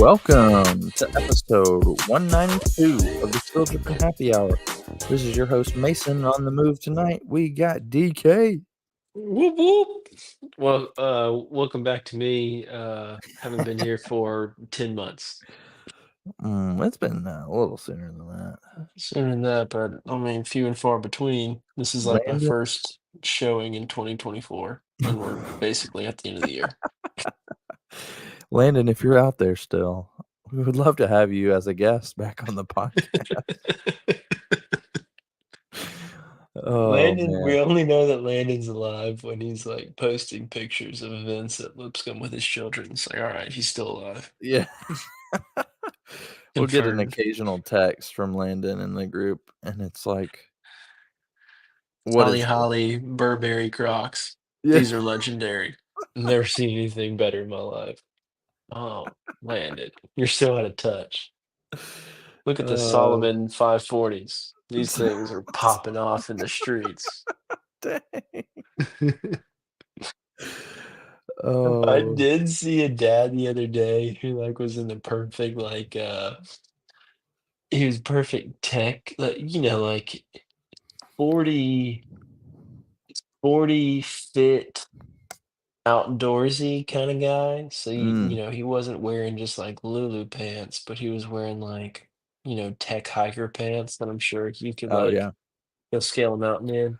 Welcome to episode 192 of the Still Drippin' Happy Hour. This is your host Mason. On the move tonight, we got DK. Whoop whoop. Welcome back to me. Haven't been here for 10 months. It's been a little sooner than that. Sooner than that, but I mean, few and far between. This is like my Landon, first showing in 2024, and we're basically at the end of the year. Landon, if you're out there still, we would love to have you as a guest back on the podcast. Oh Landon, man, we only know that Landon's alive when he's like posting pictures of events at Lipscomb with his children. It's like, all right, he's still alive. yeah. We'll get an Confirmed. occasional text from Landon in the group, and it's like, "What Holly is this?" Holly Burberry Crocs. Yeah. These are legendary. Never seen anything better in my life. Oh, Landon, you're so out of touch. Look at the Uh, Solomon 540s. These things are popping off in the streets. dang. I Oh. did see a dad the other day who like was in the perfect he was perfect tech, like like 40 40 fit outdoorsy kind of guy. So Mm. he wasn't wearing just like Lulu pants, but he was wearing like, tech hiker pants that I'm sure you could Oh, like yeah. go scale a mountain in.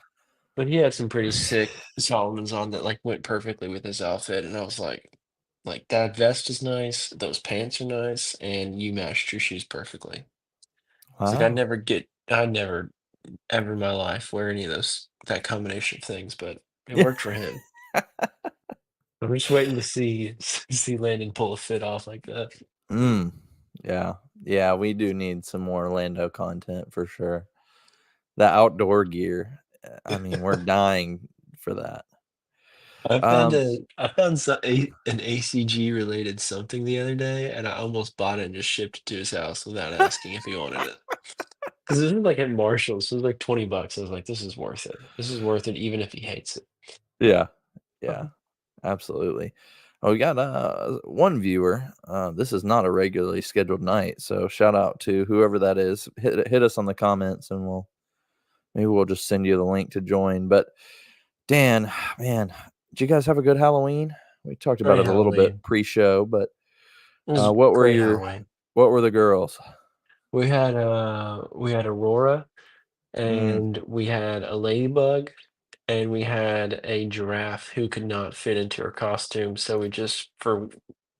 But he had some pretty sick Solomons on that like went perfectly with his outfit. And I was like that vest is nice, those pants are nice, and you matched your shoes perfectly. It's like Wow. I never ever in my life wear any of those that combination of things, but it Yeah. worked for him. I'm just waiting to see Landon pull a fit off like that. Mm. Yeah. Yeah, we do need some more Orlando content for sure. The outdoor gear, I mean, we're dying for that. Um, I found an ACG related something the other day, and I almost bought it and just shipped it to his house without asking if he wanted it. Because it was like at Marshalls, so it was like $20. I was like, this is worth it. This is worth it, even if he hates it. yeah. Yeah, absolutely. Oh, we got, one viewer. This is not a regularly scheduled night, so shout out to whoever that is. Hit us on the comments, and we'll just send you the link to join. But Dan, man, did you guys have a good Halloween? We talked about Great it a little bit Halloween. pre-show, but It was what were great your Halloween. what were the girls? We had Aurora, Mm. and we had a ladybug, and we had a giraffe who could not fit into her costume, so we just for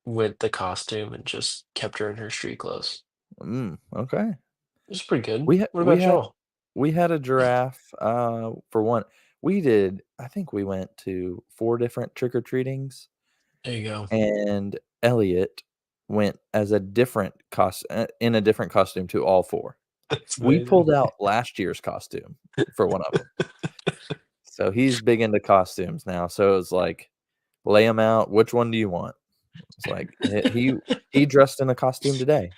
with the costume and just kept her in her street clothes. Okay. It was pretty good. We ha What about y'all? we had a giraffe, for one. I think we went to 4 different trick-or-treatings, There you go. and Elliot went as in a different costume to all 4. That's We amazing. pulled out last year's costume for one of them. So he's big into costumes now, so it's like, "Lay them out, which one do you want?" It's like, he dressed in a costume today.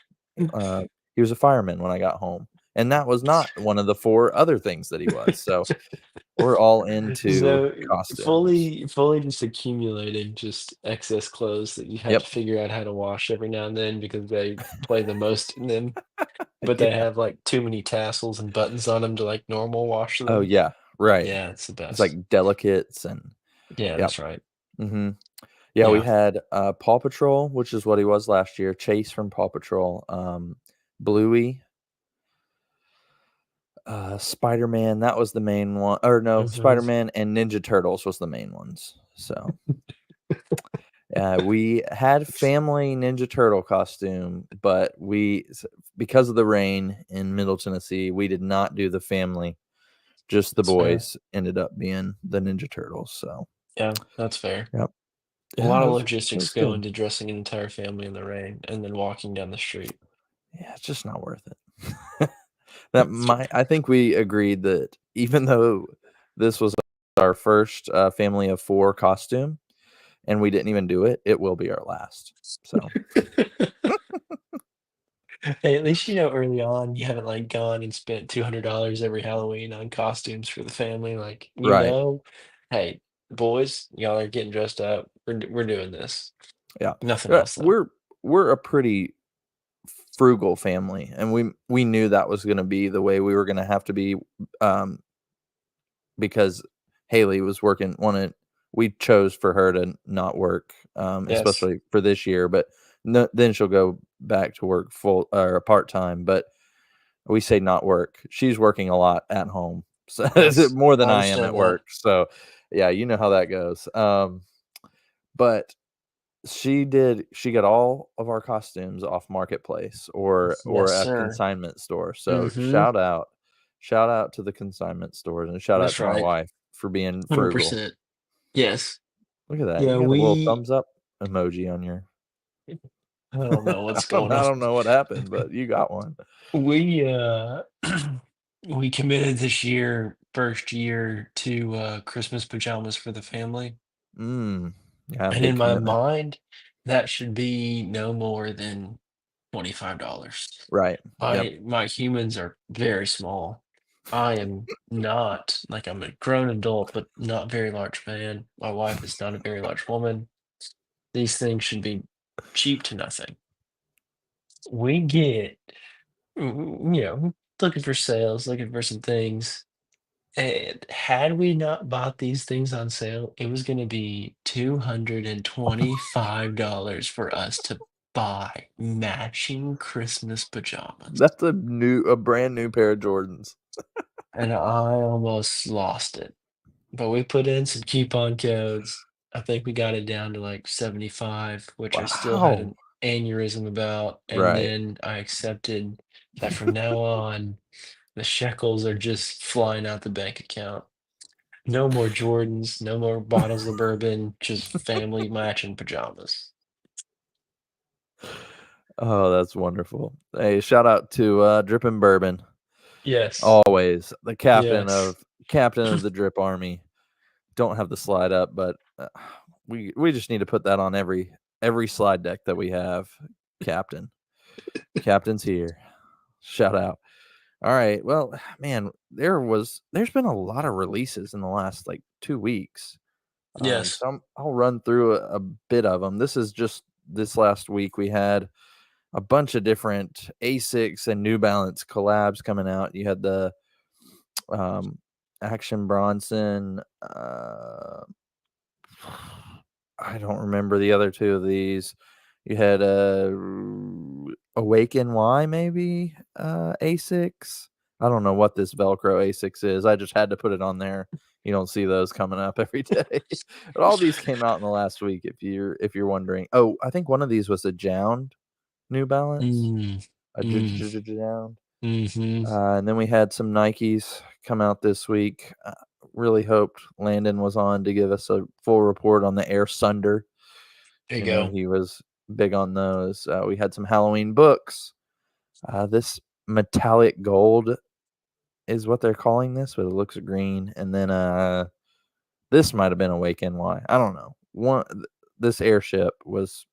Uh, he was a fireman when I got home, and that was not one of the 4 other things that he was, so we're all into So costumes. fully just accumulating just excess clothes that you have to Yep. figure out how to wash every now and then because they play the most in them, but they Yeah. have like too many tassels and buttons on them to like normal wash Oh, them. yeah, right. Yeah, it's the It's best. like delicates and Yeah, yep. that's right. Mhm. Yeah, we Yeah. had, Paw Patrol, which is what he was last year, Chase from Paw Patrol, Bluey, Spider-Man, that was the main one, or no, Mhm. Spider-Man and Ninja Turtles was the main ones, so we had family Ninja Turtle costume, but because of the rain in Middle Tennessee, we did not do the family. Just the That's fair. boys ended up being the Ninja Turtles. So, Yeah, that's fair. yep. A Yeah, lot it of was logistics go good. into dressing an entire family in the rain and then walking down the street. Yeah, it's just not worth it. That's fair. I think we agreed that even though this was our first family of 4 costume, and we didn't even do it, it will be our last. So, Hey, at least you know early on you haven't like gone and spent $200 every Halloween on costumes for the family. Like, right. hey, boys, y'all are getting dressed up. We're doing this. Yeah. Nothing else though. we're a pretty frugal family, and we knew that was going to be the way we were going to have to be, um, because Haley was working. We chose for her to not work, Yes. especially for this year, but no, then she'll go back to work full or part time. But we say not work. She's working a lot at home, so Yes. more I than I am understand at that. work. So yeah, you know how that goes. But she got all of our costumes off Marketplace or Yes, a sir. consignment store. So Mm-hmm. shout out to the consignment stores, and shout out That's to my right. wife for being frugal. 100%. Yes. Look at that. Yeah, You got a little we thumbs up emoji on your I don't know what's going I on. don't know what happened, but you got one. We we committed this year, first year, to Christmas pajamas for the family. Mm. Yeah, And big in my commitment. mind, that should be no more than $25. Right. Yep. My humans are very small. I am not like I'm a grown adult, but not very large man. My wife is not a very large woman. These things should be cheap to nothing. We get, looking for sales, looking for some things. And had we not bought these things on sale, it was going to be $225 for us to buy matching Christmas pajamas. That's a brand new pair of Jordans. And I almost lost it. But we put in some coupon codes. I think we got it down to like 75, which I still had Wow. an aneurysm about. And Right. then I accepted that from now on, the shekels are just flying out the bank account. No more Jordans, no more bottles of bourbon, just family matching pajamas. Oh, that's wonderful. Hey, shout out to Drippin' Bourbon. Yes. Always the Yes. captain of the Drip Army. Don't have the slide up, but we just need to put that on every slide deck that we have. Captain. Captain's here. Shout out. All right. Well, man, there's been a lot of releases in the last like 2 weeks. Yes. So I'll run through a bit of them. This is just this last week we had a bunch of different Asics and New Balance collabs coming out. You had the Action Bronson. I don't remember the other two of these. You had Awaken Y maybe Asics. I don't know what this Velcro Asics is. I just had to put it on there. You don't see those coming up every day. But all these came out in the last week. If you're wondering. Oh, I think one of these was a Jound New Balance. Mm, A mm, Jound. mhm. And then we had some Nikes come out this week. Really hoped Landon was on to give us a full report on the Air Sunder. There you go. He was big on those. We had some Halloween books. This metallic gold is what they're calling this, but it looks green. And then this might have been Awake NY. I don't know. This airship was,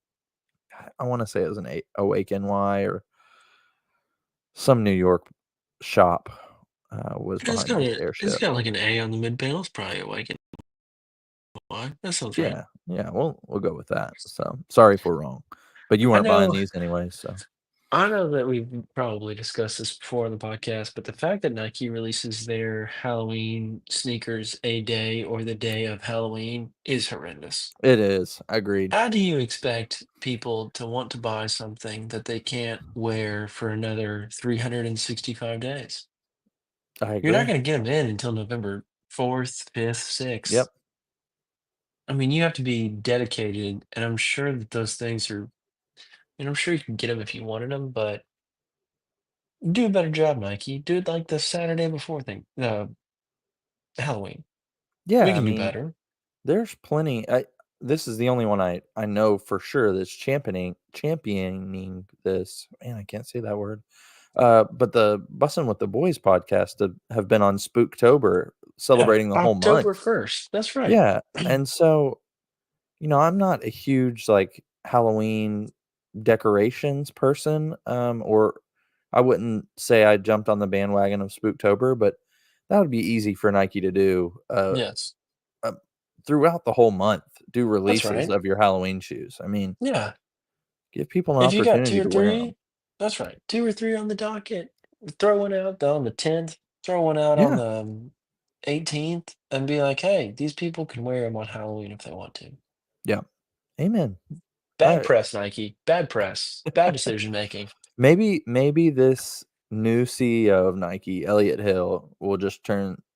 I want to say it was an Awake NY or some New York shop was It's behind got this it's airship. got like an A on the mid panel. It's probably Awaken. Why? That sounds right. Yeah, we'll go with that. So sorry if we're wrong, but you I weren't buying know these anyway. So I know that we've probably discussed this before on the podcast, but the fact that Nike releases their Halloween sneakers a day or the day of Halloween is horrendous. it is. Agreed. How do you expect people to want to buy something that they can't wear for another 365 days? I You're not agree. going to get them in until November 4th, 5th, 6th. Yep. I mean, you have to be dedicated, and I'm sure that those things are, and I'm sure you can get them if you wanted them, but do a better job, Nike. Do it like the Saturday before thing, Halloween. We Yeah. I can do mean, better. there's plenty. This is the only one I know for sure that's championing this. Man, I can't say that word. But the Bussin' with the Boys podcast have been on Spooktober, Yeah, celebrating the whole month. October 1st. That's right. Yeah, and so I'm not a huge like Halloween decorations person, or I wouldn't say I jumped on the bandwagon of Spooktober, but that would be easy for Nike to do. Yes, Throughout the whole month, do that's releases right. of your Halloween shoes. I mean, Yeah. Give people an If you got 2 opportunity or to wear them. 3, that's right, 2 or 3 on the docket. Throw one out on the 10th, throw one out on Yeah, the 18th, and be like, "Hey, these people can wear them on Halloween if they want to." yeah. Amen. Bad I press, Nike. Bad press. Bad decision making. maybe this new CEO of Nike, Elliot Hill, will just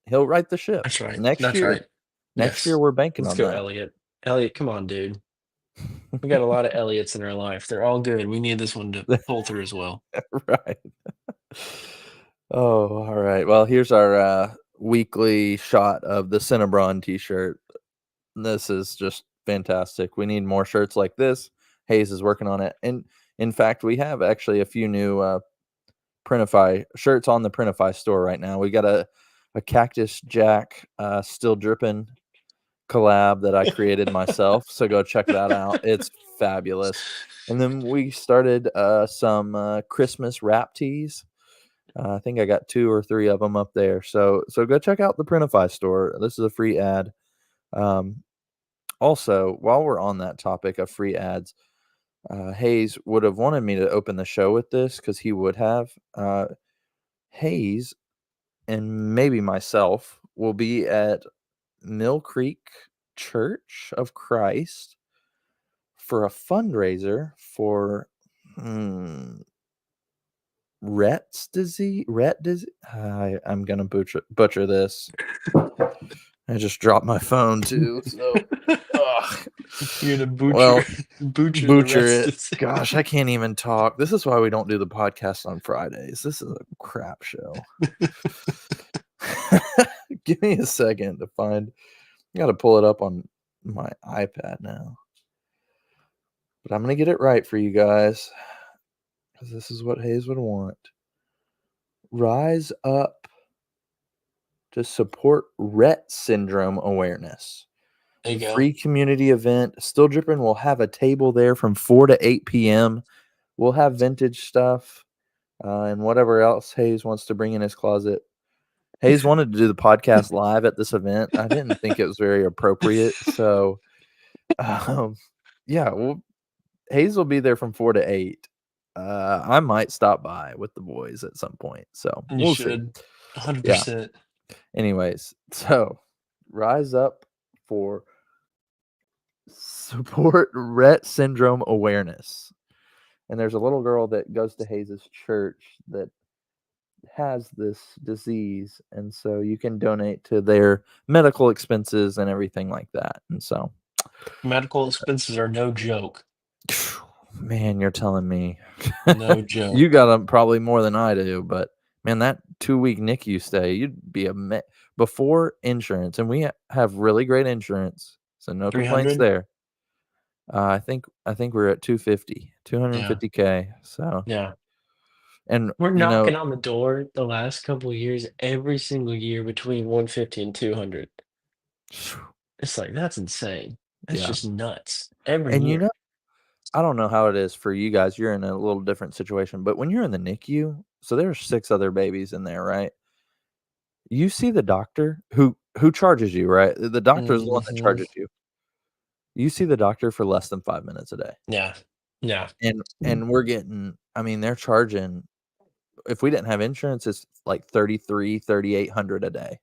he'll right the ship That's right. next That's right. year. Next year Yes. we're banking Let's on go, that. Elliot. Elliot, come on, dude. We got a lot of Elliots in our life. They're all good. We need this one to pull through as well. Right. Oh, all right. Well, here's our weekly shot of the Cinnabron t-shirt. This is just fantastic. We need more shirts like this. Hayes is working on it. And in fact, we have actually a few new Printify shirts on the Printify store right now. We got a Cactus Jack Still Dripping collab that I created myself. So go check that out. It's fabulous. And then we started some Christmas wrap tees. I think I got 2 or 3 of them up there. So go check out the Printify store. This is a free ad. Also, while we're on that topic of free ads, Hayes would have wanted me to open the show with this because he would have. Hayes and maybe myself will be at Mill Creek Church of Christ for a fundraiser for Rhett's disease. Rhett disease. I'm gonna butcher this. I just dropped my phone too. So, You're gonna well, butcher the butcher rest it. of it. Gosh, I can't even talk. This is why we don't do the podcast on Fridays. This is a crap show. Give me a second to find. I got to pull it up on my iPad now. But I'm going to get it right for you guys because this is what Hayes would want. Rise up to support Rett syndrome awareness. There you go. Free community event. Still Drippin' will have a table there from 4 to 8 p.m. We'll have vintage stuff and whatever else Hayes wants to bring in his closet. Hayes wanted to do the podcast live at this event. I didn't think it was very appropriate. So, yeah, well, Hayes will be there from 4 to 8. I might stop by with the boys at some point. So You we'll see. should. 100%. Yeah. Anyways, so rise up for support Rett syndrome awareness. And there's a little girl that goes to Hayes's church that has this disease, and so you can donate to their medical expenses and everything like that. And so Medical expenses are no joke. man, you're telling me. No joke. You got them probably more than I do, but man, that 2-week NICU stay, you'd be before insurance, and we have really great insurance, so no complaints 300? there. I think we're at 250K. So Yeah. and We're knocking on the door the last couple of years, every single year between 150 and 200. It's like, that's insane. That's Yeah. just nuts. Every And year. I don't know how it is for you guys. You're in a little different situation, but when you're in the NICU, so there's 6 other babies in there, right? You see the doctor who charges you, right? The doctor is the one that Mhm. charges you. You see the doctor for less than 5 minutes a day. Yeah. Yeah. And we're getting, I mean, they're charging, if we didn't have insurance, it's like 3,800 a day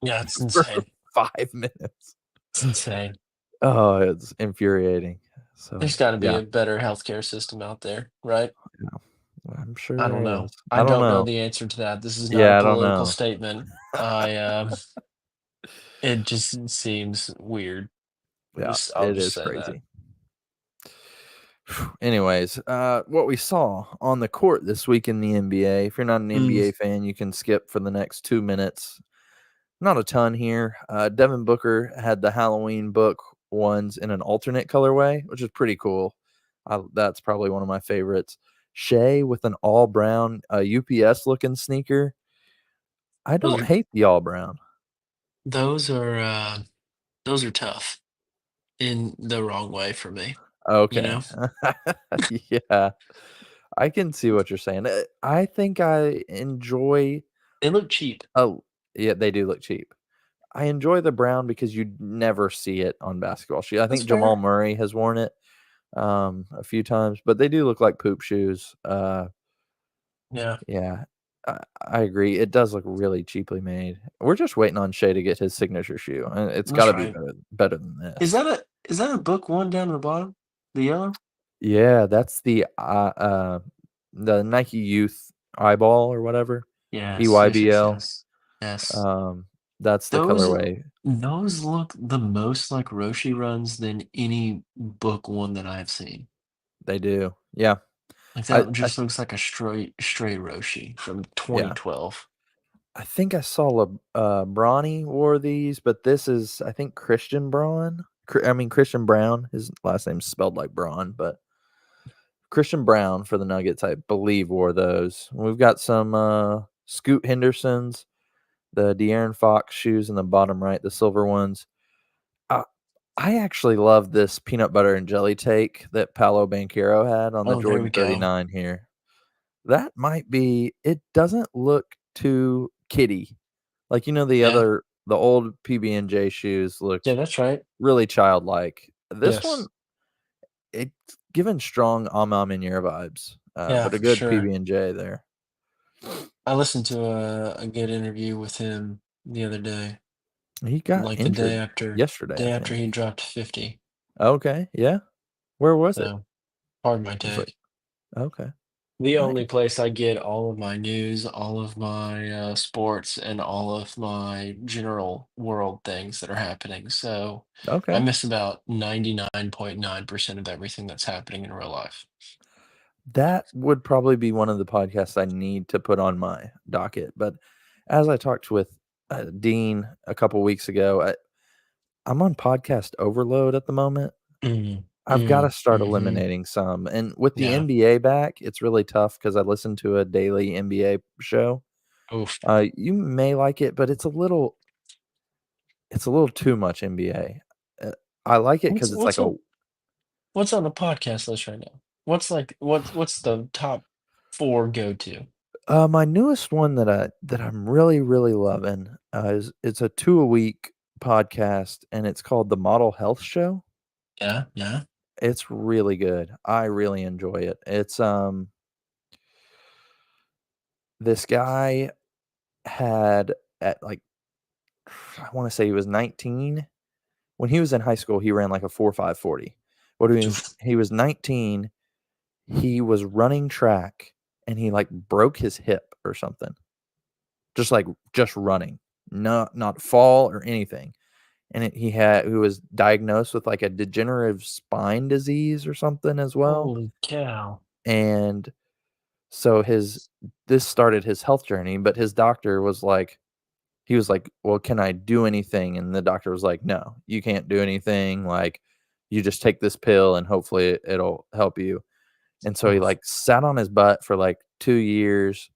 Yeah, it's for insane. 5 minutes. It's insane. Oh, it's infuriating. So There's gotta be yeah, a better healthcare system out there, right? I'm sure I don't there know. is. I I don't don't know know. the answer to that. This is not a Yeah, I don't political know. statement. It just seems weird. Yeah, I'll it just is say that. crazy. Anyways, what we saw on the court this week in the NBA, if you're not an NBA fan, you can skip for the next 2 minutes. Not a ton here. Devin Booker had the Halloween book ones in an alternate colorway, which is pretty cool. That's probably one of my favorites. Shea with an all brown UPS looking sneaker. I Those don't are hate the all brown. those are tough in the wrong way for me, you Okay. know? Yeah. I can see what you're saying. I think I enjoy. They look cheap. Oh, yeah, they do look cheap. I enjoy the brown because you never see it on basketball shoes. I That's think Jamal fair. Murray has worn it. a few times, but they do look like poop shoes. Yeah, Yeah, I agree. It does look really cheaply made. We're just waiting on Shea to get his signature shoe, and it's got that's to be right. better than Is this. that a book one down at the bottom? The yellow? Yeah, that's the Nike Youth Eyeball or whatever, Yes, yes, yes, EYBL. yes. Yes. Um, that's the Those colorway. those look the most like Roshi runs than any book one that I've seen. They do. Yeah. Like I that I just looks like a stray Roshi from yeah. 2012. I think I saw Bronny wore these, but this is I think Christian Braun. I mean Christian Brown. His last name's spelled like Braun, but Christian Brown for the Nuggets, I believe, wore those. We've got some Scoot Hendersons, the De'Aaron Fox shoes in the bottom right, the silver ones. Uh, I actually love this peanut butter and jelly take that Paolo Banchero had on the Oh, there we Jordan go. 39 here. That might be it doesn't look too kiddie. Like, Yeah. the old PB&J shoes Yeah, looked that's right. really childlike. This one, Yes. it's given strong Ama Minier vibes, Yeah, but a for good sure. PB&J there. I listened to a good interview with him the other day, He got like the injured yesterday, I day after think. he dropped 50. Okay, yeah. Where was it? So, pardon my Was it take. okay, The nice. only place I get all of my news, all of my sports, and all of my general world things that are happening. So I Okay. miss about 99.9% of everything that's happening in real life. That would probably be one of the podcasts I need to put on my docket, but as I talked with, Dean a couple weeks ago, I'm on podcast overload at the moment. Mm, I've gotta start hmm. eliminating some, and with the Yeah. NBA back, it's really tough because I listen to a daily NBA show. Oof. You may like it, but it's a little too much NBA. I like it What's because it's like what's a on what's on the podcast list right now? What's the top four go to? my newest one that I'm really, really loving, is it's a 2 a week podcast, and it's called The Model Health Show. Yeah, yeah. It's really good. I really enjoy it. This guy had at, like, I wanna say he was 19. When he was in high school, he ran like a 4.5 40. When Oof. he was 19, he was running track, and he, like, broke his hip or something. Just running, not fall or anything. And he was diagnosed with, like, a degenerative spine disease or something as well, Holy cow. and so his this started his health journey, but his doctor was like he was like, "Well, can I do anything?" And the doctor was like, "No, you can't do anything, like, you just take this pill and hopefully it'll help you." And so he, Oof. like, sat on his butt for, like, 2 years,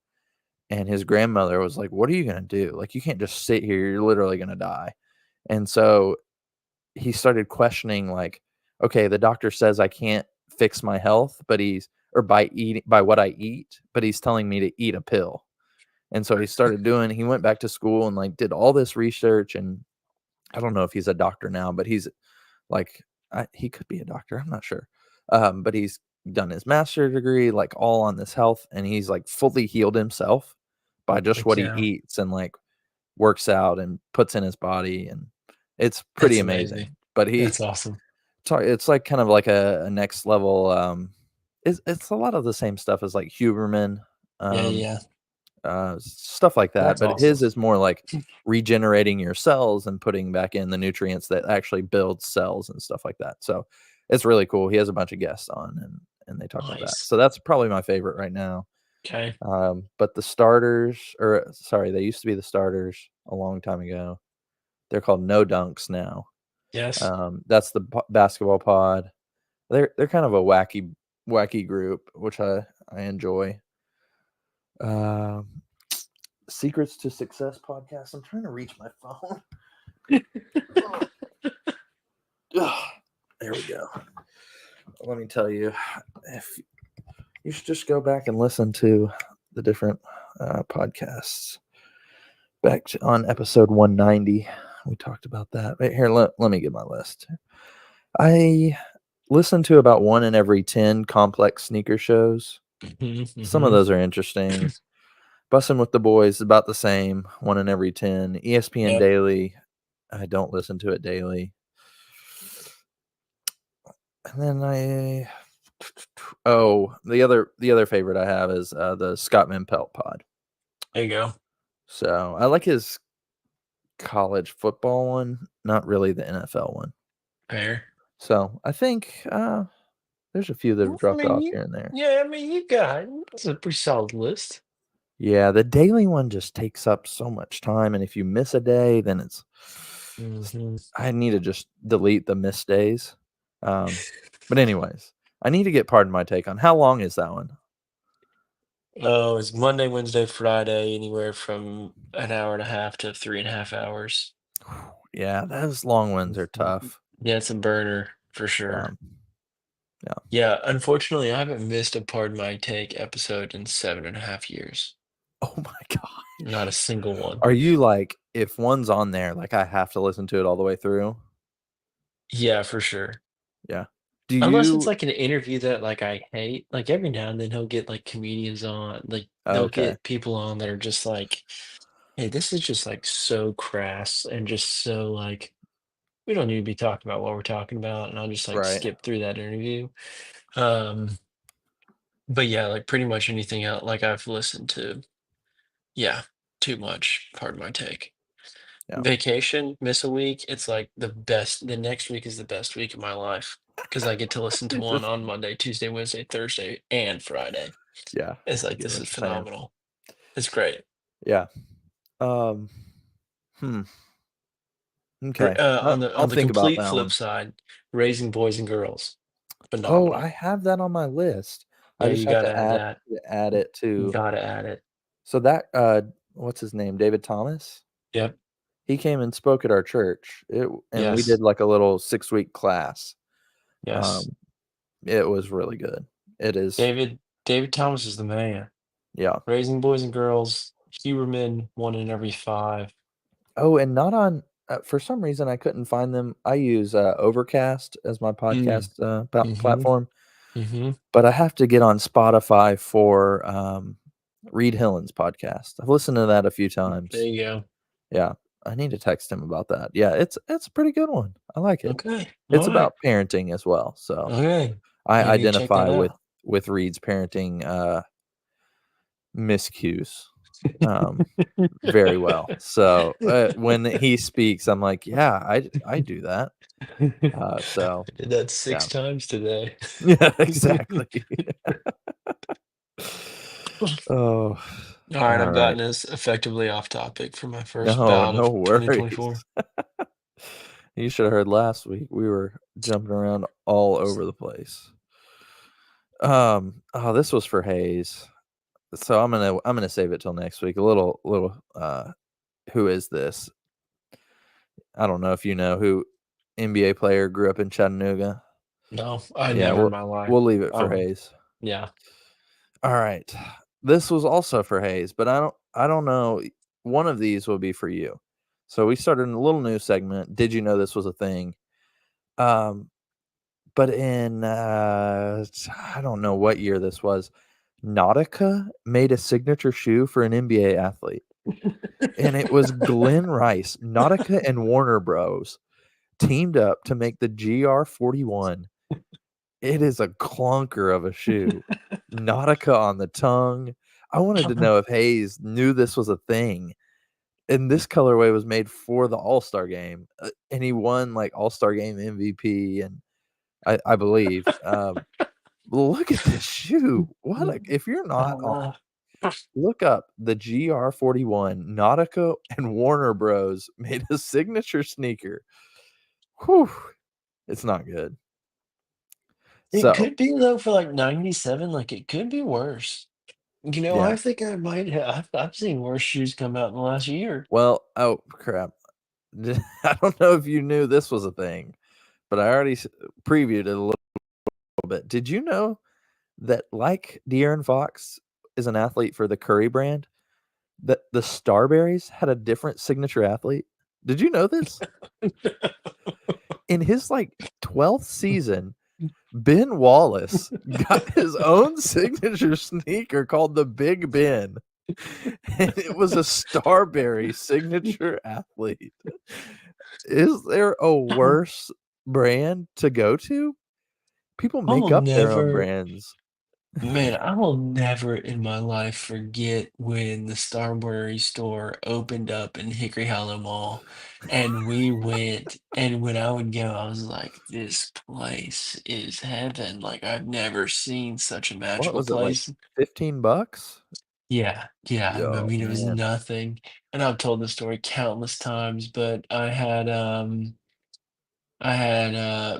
and his grandmother was like, "What are you gonna do? Like, you can't just sit here, you're literally gonna die." And so he started questioning, like, "Okay, the doctor says I can't fix my health, but he's or by what I eat, but he's telling me to eat a pill." And so he went back to school and, like, did all this research, and I don't know if he's a doctor now, but he's, like he could be a doctor, I'm not sure. But he's done his master's degree, like, all on this health, and he's, like, fully healed himself by Holy just what he cow. eats and, like, works out and puts in his body, and it's pretty That's amazing. amazing. But That's awesome. it's like kind of like a next level, it's a lot of the same stuff as, like, Huberman, Yeah, um, yeah. stuff like that, That's but awesome. his is more like regenerating your cells and putting back in the nutrients that actually build cells and stuff like that. So, it's really cool. He has a bunch of guests on and they talk about that. Nice. So that's probably my favorite right now. Okay. But the starters or sorry, they used to be the starters a long time ago. They're called No Dunks now. Yes. That's the basketball pod. They're kind of a wacky group, which I enjoy. Um, Secrets to Success podcast. I'm trying to reach my phone. Ugh, there we go. Let me tell you, if you should just go back and listen to the different podcasts. On episode 190, we talked about that. Right here, let me get my list. I listen to about 1 in every 10 complex sneaker shows. Some of Mhm. those are interesting. Bussin' with the Boys, about the same, 1 in every 10. ESPN Yep. Daily, I don't listen to it daily. And then the other favorite I have is, the Scott Van Pelt pod. There you go. So, I like his college football one, not really the NFL one. Fair. So, I think, there's a few that have I dropped mean, off here and there. yeah, I mean, you got that's a pretty solid list. Yeah, the daily one just takes up so much time, and if you miss a day, then Mhm. I need to just delete the missed days. But anyways, I need to get Pardon My Take on. How long is that one? Oh, it's Monday, Wednesday, Friday, anywhere from an hour and a half to 3.5 hours. Yeah, those long ones are Mhm. tough. Yeah, it's a burner for Yeah, sure. yeah. Yeah, unfortunately, I haven't missed a Pardon My Take episode in 7.5 years. Oh my god. Not a single one. Are you like, if one's on there, like, I have to listen to it all the way through? Yeah, for sure. Yeah. Do Unless it's you like an interview that like I hate, like every now and then he'll get like comedians on, like they'll Okay, get people on that are just like, hey, this is just like so crass and just so like we don't need to be talking about what we're talking about, and I'll just like right. skip through that interview. Um, but yeah, like pretty much anything else, like I've listened to, yeah, too much. Pardon my take. Yeah. Vacation, miss a week, it's like the best. The next week is the best week of my life because I get to listen to You one just on Monday, Tuesday, Wednesday, Thursday, and Friday. yeah, It's I like get this what is you're saying. phenomenal. It's great. Yeah. Um, hmm, okay. On I'll the think about complete that flip one. side, raising boys and girls, Oh, I phenomenal. have that on my list. I Yeah, just you have gotta to add that. add it You to gotta add it. so that, what's his name? David Thomas? Yep. He came and spoke at our church. And we Yes. did like a little 6-week class. Yes. Um, it was really good. It is David Thomas is the man. yeah. Raising boys and girls, Huberman, 1 in every 5. Oh, and not on for some reason, I couldn't find them. I use, Overcast as my Mm. podcast, Mhm. platform, Mhm. but I have to get on Spotify for, Reed Hillen's podcast. I've listened to that a few There times. you go. Yeah, I need to text him about that. Yeah, it's a pretty good one. I like it. Okay. It's Alright. about parenting as well, so Okay. I I need to check identify that out. with Reed's parenting, miscues, um, very well. So, when he speaks, I'm like, "Yeah, I do that." So, I did that yeah. 6 times today. Yeah, exactly. Oh, Alright, I've alright. gotten us effectively off topic for my first No, bout no of worries. 2024. You should have heard last week. We were jumping around all over the place. Oh, this was for Hayes. So I'm gonna save it till next week. A little who is this? I don't know if you know who NBA player grew up in Chattanooga. No, I Yeah, never in my life. we'll leave it for Um, Hayes. yeah. All right. This was also for Hayes, but I don't know. One of these will be for you. So we started a little new segment. Did you know this was a thing? Um, but in I don't know what year this was. Nautica made a signature shoe for an NBA athlete. And it was Glenn Rice, Nautica and Warner Bros. Teamed up to make the GR41. It is a clunker of a shoe. Nautica on the tongue. I wanted to know if Hayes knew this was a thing. And this colorway was made for the All-Star game. And he won like All-Star game MVP and I believe. Look at this shoe. If you're not on, Uh, look up the GR41. Nautica and Warner Bros. Made a signature sneaker. Whew. It's not good. it So, could be though for like 97, like it could be worse. yeah. I think I might have. I've seen worse shoes come out in the last year. Well, oh crap. I don't know if you knew this was a thing, but I already previewed it a little bit. Did you know that like De'Aaron Fox is an athlete for the Curry brand, that the Starberries had a different signature athlete? Did you know this? In his like 12th season, Ben Wallace got his own signature sneaker called the Big Ben, and it was a Starberry signature athlete. Is there a worse brand to go to? People I make will up their own never brands. Man, I will never in my life forget when the Starbury store opened up in Hickory Hollow Mall and we went, and when I would go, I was like, this place is heaven. Like, I've never seen such a What magical was it, like, place. 15 bucks? Yeah, yeah. I Yo, mean, it was man. nothing. And I've told this story countless times, but I had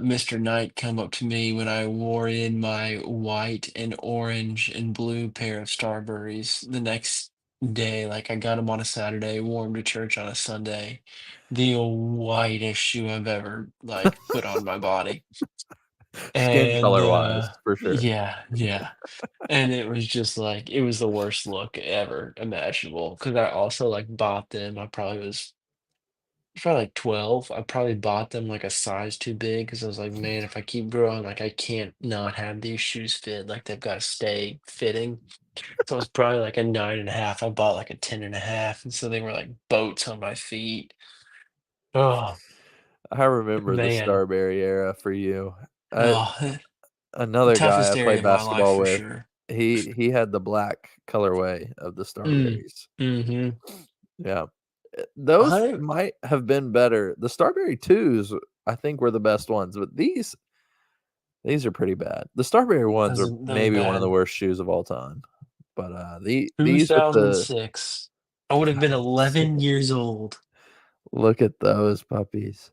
Mr. Knight come up to me when I wore in my white and orange and blue pair of Starburys the next day. Like I got them on a Saturday, wore them to church on a Sunday. The whitest shoe I've ever like put on my body. Skin And color-wise, for sure. yeah, yeah. And it was just like it was the worst look ever imaginable. Because I also like bought them. I probably was probably like 12. I probably bought them like a size too big because I was like, man, if I keep growing, like I can't not have these shoes fit. Like they've got to stay fitting. So it was probably like a 9.5. I bought like a 10.5. And so they were like boats on my feet. Oh I remember the man. Starberry era for you. Oh, Another guy toughest I area played of my life basketball for with, sure. he had the black colorway of the Mm, Starberries. mm-hmm. Yeah. Those I might have been better. The Starberry 2s, I think, were the best ones, but these are pretty bad. The Starberry ones are those maybe one of the bad. worst shoes of all time. But, these with the 2006. I would have been 11 years old. look at those puppies.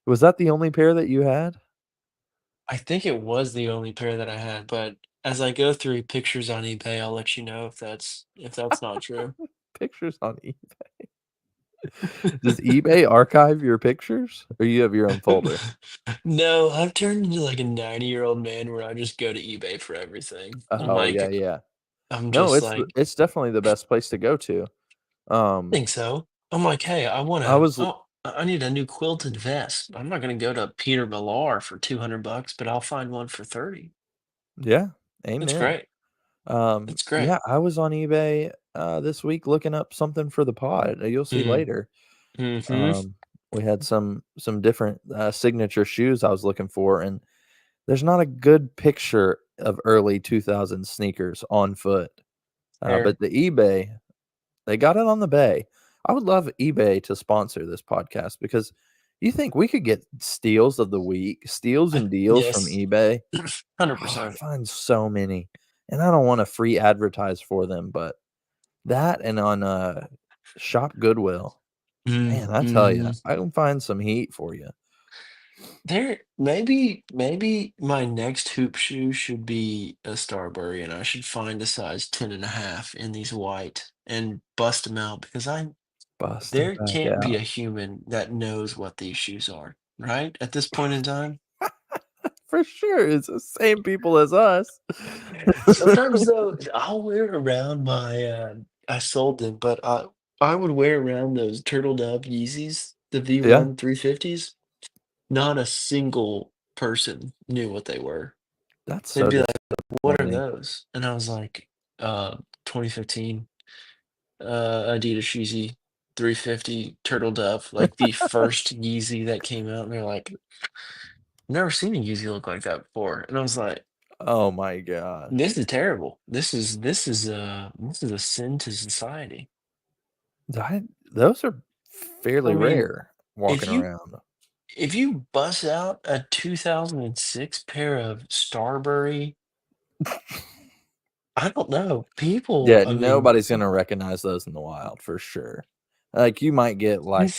Was that the only pair that you had? I think it was the only pair that I had, but as I go through pictures on eBay, I'll let you know if that's not true. Pictures on Does eBay archive your pictures, or you have your own folder? No, I've turned into like a 90-year-old man where I just go to eBay for everything. I'm Oh, yeah, like, yeah. I'm No, just like, it's definitely the best place to go to. I think so. I'm like, hey, I was I need a new quilted vest. I'm not gonna go to Peter Millar for $200, but I'll find one for 30. Yeah, That's amen. great. That's great. Yeah, I was on eBay, this week looking up something for the pod, you'll see Mm, later. mm-hmm. Um, we had some different, signature shoes I was looking for, and there's not a good picture of early 2000 sneakers on foot, Fair. but the eBay, they got it on the bay. I would love eBay to sponsor this podcast because you think we could get steals of the week, steals and deals from Yes, eBay? Oh, I 100%. find so many, and I don't wanna free advertise for them, but that and on, Shop Goodwill, Mm, man, I tell you, mhm. I can find some heat for you. There maybe my next hoop shoe should be a Starbury, and I should find a size 10.5 in these white and bust them out because I Bust 'em there back can't be out. a human that knows what these shoes are, right? At this point in time? For sure, it's the same people as us. Sometimes though, I'll wear around I sold them, but I would wear around those Turtle Dove Yeezys, the Yeah, V1 350s. Not a single person knew what they were. that's They'd so be like, "What are disappointing. those?" And I was like, 2015, Adidas Yeezy 350 Turtle Dove, like the first Yeezy that came out." And they're like, "Never seen a Yeezy look like that before." And I was like, Oh my gosh. "This is terrible. This is a sin to society." I those are I fairly mean, rare if walking you around. if you bust out a 2006 pair of Starbury, I don't know, people, Yeah, I mean, nobody's gonna recognize those in the wild for sure. Like, you might get, like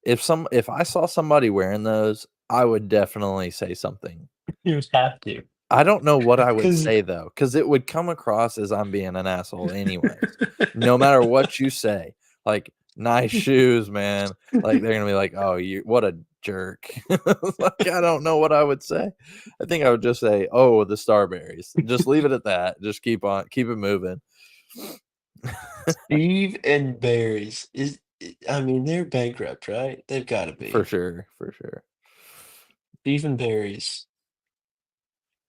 if I saw somebody wearing those, I would definitely say something. you have to. I don't know what I would 'Cause say though, because it would come across as I'm being an asshole anyways, no matter what you say. Like, "Nice shoes, man." Like, they're gonna be like, "Oh, you what a jerk." Like, I don't know what I would say. I think I would just say, "Oh, the Starberries." Just leave it at that. Just keep it moving. Steve and Barry's I mean, they're bankrupt, right? They've gotta For be. sure, for sure. Stephen Berries.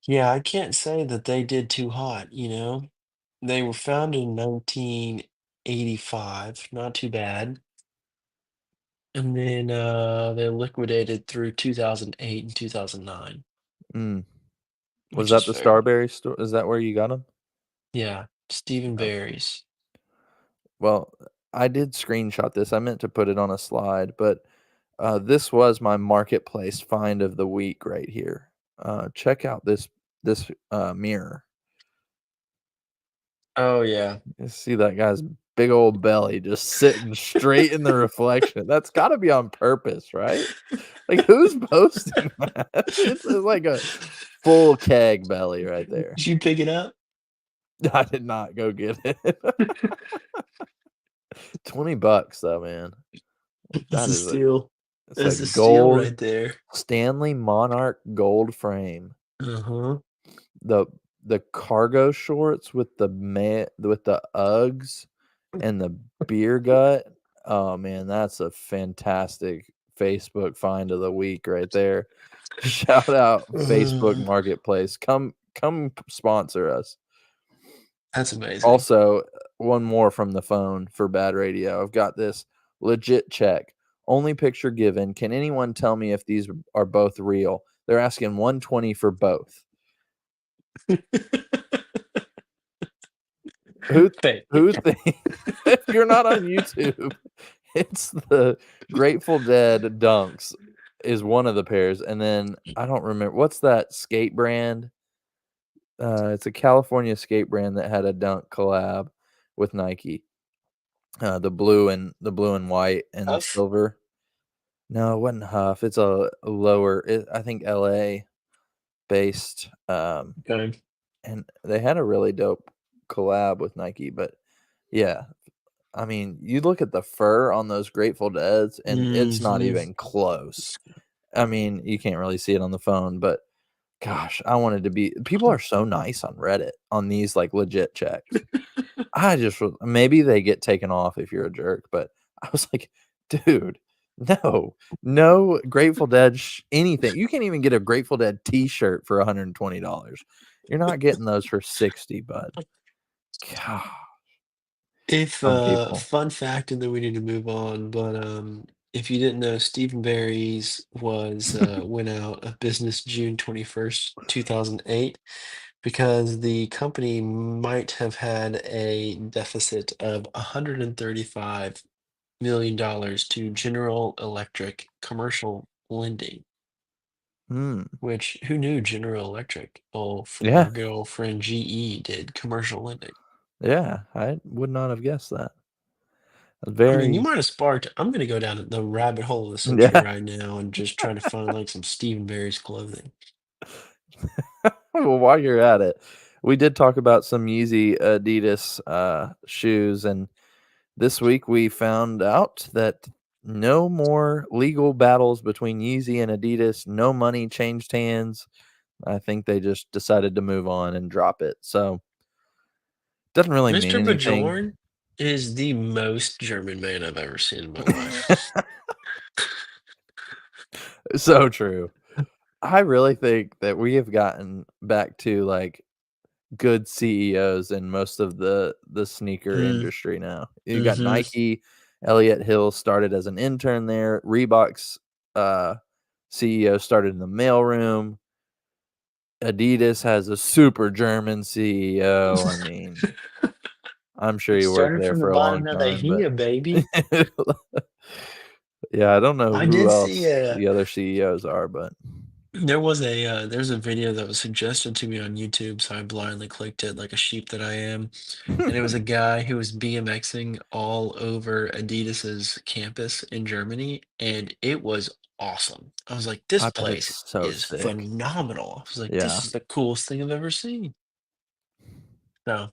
Yeah, I can't say that they did too hot, you know? They were founded in 1985, not too bad. And then they liquidated through 2008 and 2009, Mm. Was which is that the fair. Starberry store? Is that where you got them? Yeah, Stephen Oh. Berries. Well, I did screenshot this. I meant to put it on a slide, but this was my marketplace find of the week right here. Check out this mirror. Oh yeah. You see that guy's big old belly just sitting straight in the reflection. That's got to be on purpose, right? Like who's posting that? It's like a full keg belly right there. Did you pick it up? I did not go get it. $20 though, man. It's That a is a steal. it's a It's a steal gold right there. Stanley Monarch gold frame. Uh-huh. The the cargo shorts with with the Uggs and the beer gut. Oh man, that's a fantastic Facebook find of the week right there. Shout out Facebook Uh, Marketplace. Come sponsor us. that's amazing. Also, one more from the phone for bad radio. I've got this legit check. Only picture given. Can anyone tell me if these are both real? They're asking 120 for both. Who Fake. who think if you're not on YouTube, it's the Grateful Dead Dunks is one of the pairs, and then I don't remember what's that skate brand? It's a California skate brand that had a Dunk collab with Nike. The blue and white and the Huff? silver. No, it wasn't Huff. It's a lower, I think LA based, Okay. and they had a really dope collab with Nike. But yeah, I mean, you look at the fur on those Grateful Deads, and it's not Mhm. even close. I mean, you can't really see it on the phone, but gosh, I wanted to be. People are so nice on Reddit on these like legit checks. I just maybe they get taken off if you're a jerk, but I was like, dude, no Grateful Dead anything. You can't even get a Grateful Dead T-shirt for $120. You're not getting those for 60, bud. God, If some people. fun fact, and then we need to move on, but if you didn't know, Stephen Barry's was went out of business June 21st, 2008, because the company might have had a deficit of $135 million to General Electric commercial lending. Hmm. Which who knew General Electric? Oh, our Yeah, good old friend GE did commercial lending. yeah. I would not have guessed that. I mean, you Very, might have sparked. I'm gonna go down the rabbit hole of the century yeah. right now and just try to find like some Stephen Barry's clothing. Well, while you're at it, we did talk about some Yeezy Adidas shoes, and this week we found out that no more legal battles between Yeezy and Adidas. No money changed hands. I think they just decided to move on and drop it. So doesn't really mean Mr. anything. Bajorn is the most German man I've ever seen in my life. So true. I really think that we have gotten back to like good CEOs in most of the sneaker Mm, industry now. You got hmm. Nike, Elliott Hill started as an intern there. Reebok's CEO started in the mailroom. Adidas has a super German CEO. I mean, I'm sure It he worked started there from the for a bottom, long now they time, but here, baby. yeah, I don't know I who did see else the other CEOs are, but there's a video that was suggested to me on YouTube, so I blindly clicked it like a sheep that I am. And it was a guy who was BMXing all over Adidas's campus in Germany, and it was awesome. I was like, this I bet place it's so is sick. phenomenal. I was like, this Yeah. is the coolest thing I've ever seen. So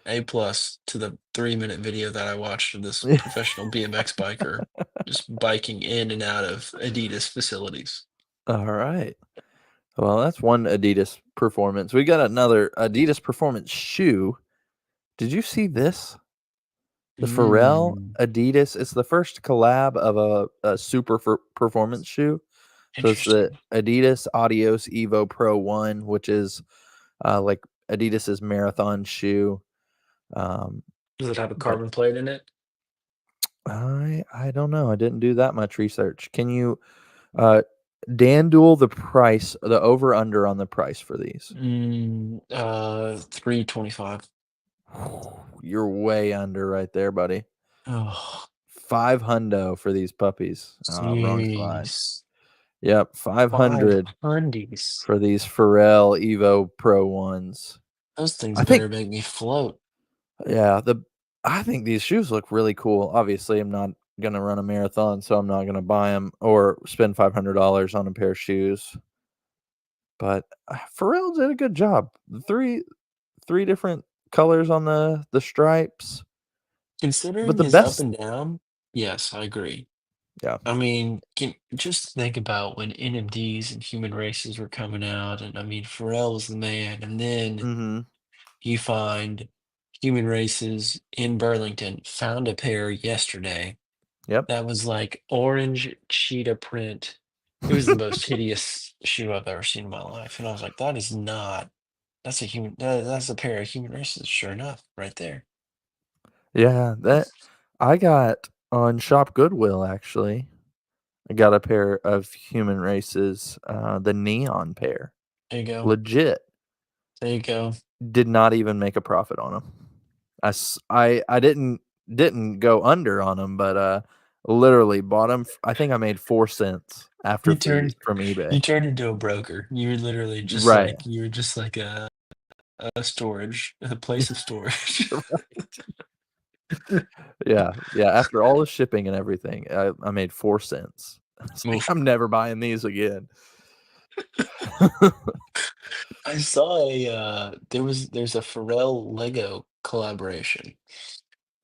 A plus to the 3-minute video that I watched of this professional BMX biker just biking in and out of Adidas facilities. All right. Well, that's one Adidas performance. We got another Adidas performance shoe. Did you see this? The Pharrell Mm. Adidas. It's the first collab of a super performance shoe. So it's the Interesting. Adidas Adios Evo Pro 1, which is like Adidas's marathon shoe. Does it have a But carbon plate in it? I don't know. I didn't do that much research. Can you uh Dan duel the price, the over under on the price for these? 325. You're way under right there, buddy. Oh, 500 for these puppies. Wrong slide. jeez. Yep, Five 500 hundies. for these Pharrell Evo Pro 1s. Those things I think better make me float. yeah, I think these shoes look really cool. Obviously, I'm not gonna run a marathon, so I'm not gonna buy them or spend $500 on a pair of shoes. But Pharrell did a good job. The three different colors on the stripes. But Considering the his up best and down, yes, I agree. yeah. I mean, can just think about when NMDs and human races were coming out, and I mean, Pharrell was the man, and then Mhm. you find human races in Burlington found a pair yesterday Yep. that was like orange cheetah print. It was the most hideous shoe I've ever seen in my life, and I was like, that is not. That's a pair of human races, sure enough, right there. Yeah, that I got on Shop Goodwill, actually. I got a pair of Human Races, the neon pair. There you go. Legit. There you go. Did not even make a profit on them. I didn't go under on them, but, literally bought them. I think I made 4 cents after You fees turned from eBay. you turned into a broker. Right. You were just like a storage, a place of storage. Yeah, yeah, after all the shipping and everything, I made 4 cents. It's like, Oof. "I'm never buying these again." I saw there's a Pharrell Lego collaboration.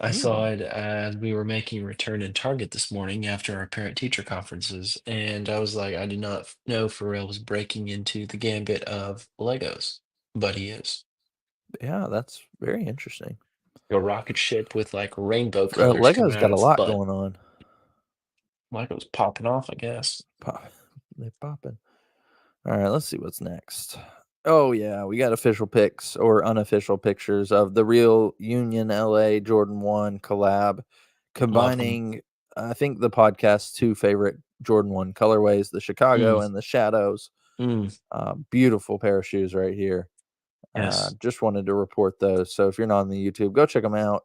I saw Mm, it as we were making a return in Target this morning after our parent teacher conferences, and I was like, I did not know Pharrell was breaking into the gambit of Legos, but he is. yeah, that's very interesting. A rocket ship with like rainbow colors coming Lego's out got of a its lot butt. going on. Like it was popping off, I guess. Pop they popping. Alright, let's see what's next. Oh, yeah, we got official pics or unofficial pictures of the Real Union LA Jordan 1 collab, Love them. combining, I think, the podcast's 2 favorite Jordan 1 colorways, the Chicago Mm, and the Shadows. mm, Beautiful pair of shoes right here. yes. Just wanted to report those, so if you're not on the YouTube, go check them out.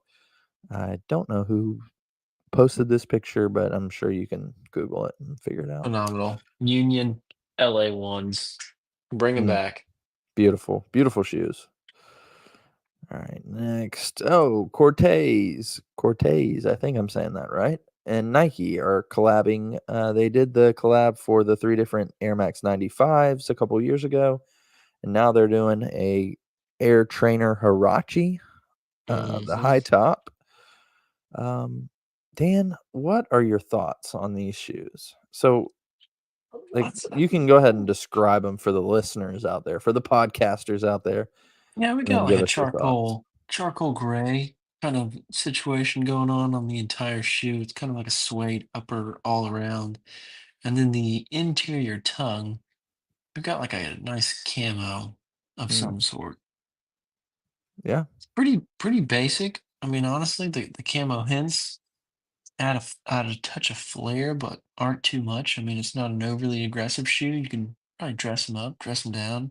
I don't know who posted this picture, but I'm sure you can Google it and figure it out. Phenomenal. Union LA ones. Bring them Mm, back. beautiful, beautiful shoes. All right, next. Oh, Cortez. I think I'm saying that right. And Nike are collabing. They did the collab for the 3 different Air Max 95s a couple years ago, and now they're doing a Air Trainer Hirachi, the Mhm. high top. Dan, what are your thoughts on these shoes? So, like, That's you can go ahead and describe them for the listeners out there, for the podcasters out there, yeah, we and then got like give a us your thoughts. charcoal gray kind of situation going on the entire shoe. It's kind of like a suede upper all around. And then the interior tongue, we've got like a nice camo of Mm, some sort. yeah. Pretty basic. I mean, honestly, the camo hints add a touch of flair, but aren't too much. I mean, it's not an overly aggressive shoe. You can probably dress them up, dress them down.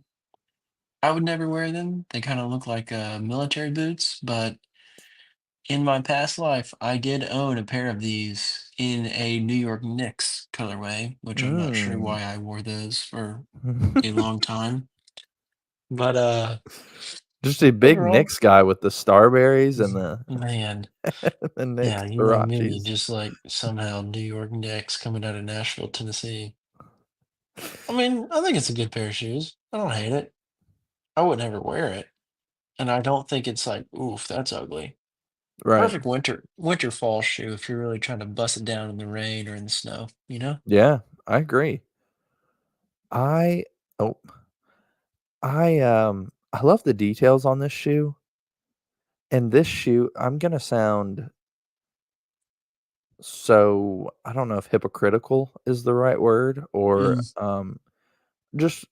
I would never wear them. They kind of look like military boots, but in my past life, I did own a pair of these in a New York Knicks colorway, which I'm not sure Mm. why I wore those for a long time. But Just a big overall, Knicks guy with the Starberries and the man, the yeah, Knicks you know me, Huaraches. just like somehow New York Knicks coming out of Nashville, Tennessee. I mean, I think it's a good pair of shoes. I don't hate it. I would never wear it, and I don't think it's like, oof, that's ugly. Right. Perfect winter fall shoe if you're really trying to bust it down in the rain or in the snow, you know? Yeah, I agree. I oh, I love the details on this shoe, and this shoe, I'm gonna sound So I don't know if hypocritical is the right word or Mm, just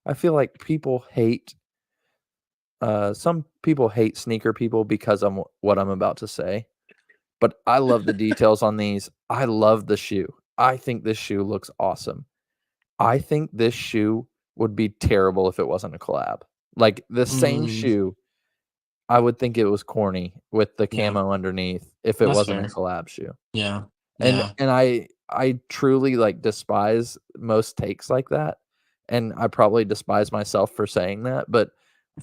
I feel like people hate some people hate sneaker people because of what I'm about to say. But I love the details on these. I love the shoe. I think this shoe looks awesome. I think this shoe would be terrible if it wasn't a collab. Like the same mm, shoe, I would think it was corny with the yeah, camo underneath if it that's wasn't a fair. collab shoe. Yeah, And yeah. and I truly, like, despise most takes like that, and I probably despise myself for saying that, but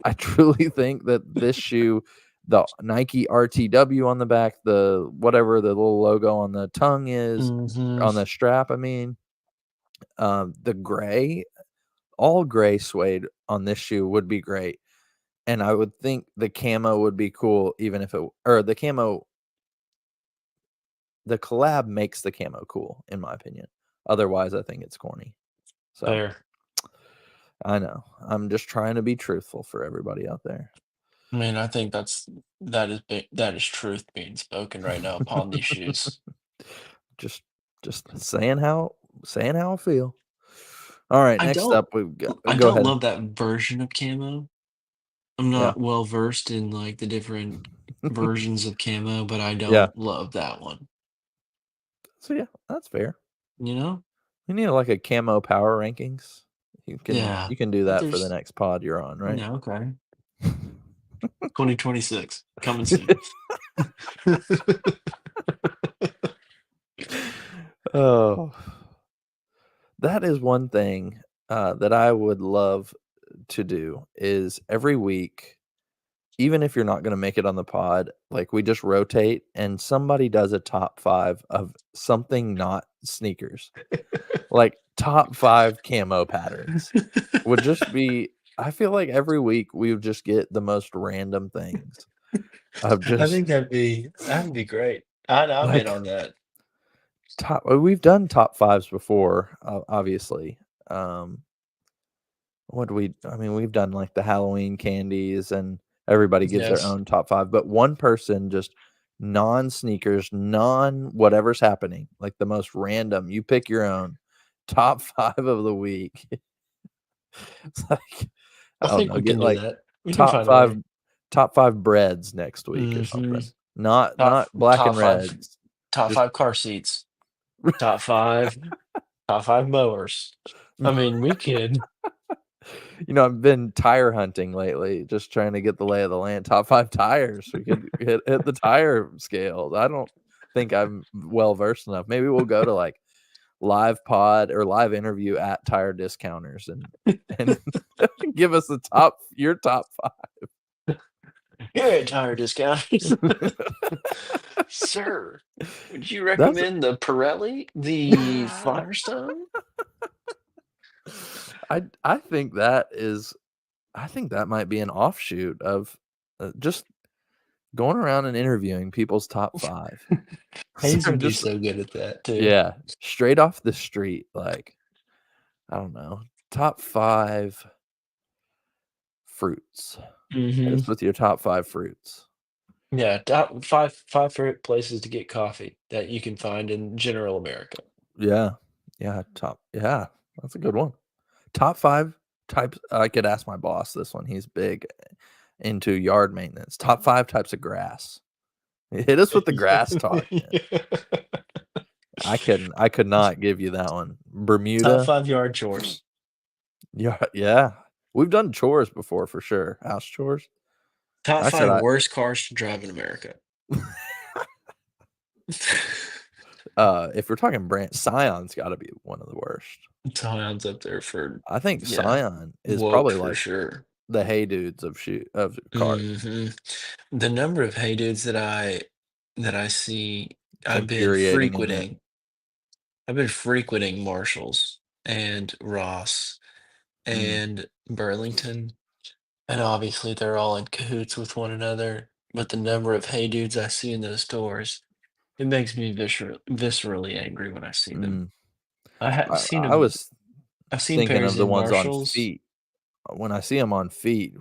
I truly think that this shoe, the Nike RTW on the back, the whatever the little logo on the tongue is, Mhm. on the strap, I mean, the gray, all gray suede on this shoe would be great, and I would think the camo would be cool even if it or the collab makes the camo cool, in my opinion. Otherwise, I think it's corny. So, Fair. I know. I'm just trying to be truthful for everybody out there. I mean, I think that is truth being spoken right now upon these shoes. Just just saying how I feel. Alright, I next don't up, we've got I go don't ahead. love that version of camo. I'm Yeah. not well versed in, like, the different versions of camo, but I Yeah. don't love that one, So, yeah, that's fair. you know? We need, like, a camo power rankings. Yeah. You can do that for the There's next pod you're on, right? Yeah, okay. 2026, coming soon. Oh, that is one thing, that I would love to do is every week, even if you're not gonna make it on the pod, like, we just rotate and somebody does a top 5 of something not sneakers. Like, top 5 camo patterns would just be I feel like every week we would just get the most random things of I just, think that'd be great. I'm in like, on that. we've done top 5s before, obviously. Um, what do we I mean, we've done, like, the Halloween candies, and everybody gives their Yes. own top 5, but one person just non-sneakers, non-whatever's happening, like, the most random, you pick your own top 5 of the week. It's like, I I don't think know, we can get, do like, that. We can top find a 5 way. top 5 breads next week or Mhm. something. Not Top not black top and 5 reds, top just 5 car seats. Top 5 top 5 mowers. I mean, we could I've been tire hunting lately, just trying to get the lay of the land. Top 5 tires. We could hit the tire scales. I don't think I'm well versed enough. Maybe we'll go to, like, live pod or live interview at tire discounters and give us the your top Here at Tire Discounters. 5. Sir, would you That's recommend the Pirelli, the Firestone? I think that is I think that might be an offshoot of, just going around and interviewing people's top 5. Hayes So would be just so good at that too. yeah, straight off the street, like, I don't know, top 5 fruits. Hit Mhm. us with your top 5 fruits. Yeah, top five favorite places to get coffee that you can find in general America. Yeah. Yeah, that's a good one. Top 5 types I could ask my boss this one, he's big into yard maintenance. Top 5 types of grass. Hit us with the grass talk, man. I could not give you that one. Top Bermuda? 5 yard chores. Yeah, yeah. We've done chores before for sure. House chores. Top I said 5 worst cars to drive in America. if we're talking brand Scion's gotta be one of the worst. Tom's up there for I think yeah, Scion is woke probably for like sure. the Hey Dudes of cars. Mhm. The number of Hey Dudes that I see It's I've been infuriating, isn't it? frequenting I've been frequenting Marshalls and Ross Mm, and Burlington, and obviously they're all in cahoots with one another, but the number of Hey Dudes I see in those stores, it makes me viscerally angry when I see them. mm. I have seen I them. was I've seen thinking pairs of the in ones on Marshalls. feet. When I see them on feet,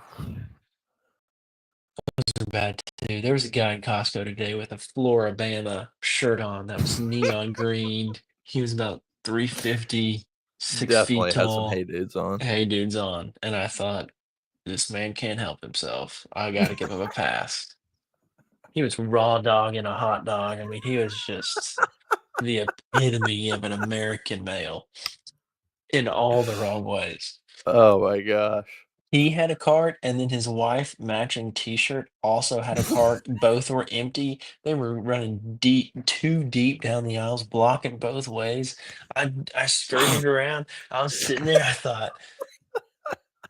Those are bad too. There was a guy in Costco today with a Floribama shirt on that was neon green. He was about 350, 6 feet Definitely has some tall. Hey Dudes on. Hey, dude's on. And I thought, this man can't help himself. I got to give him a pass. He was raw dog and a hot dog. I mean, he was just the epitome of an American male in all the wrong ways. Oh my gosh. He had a cart, and then his wife, matching T-shirt, also had a cart. Both were empty. They were running too deep down the aisles, blocking both ways. I skirted around. I was sitting there.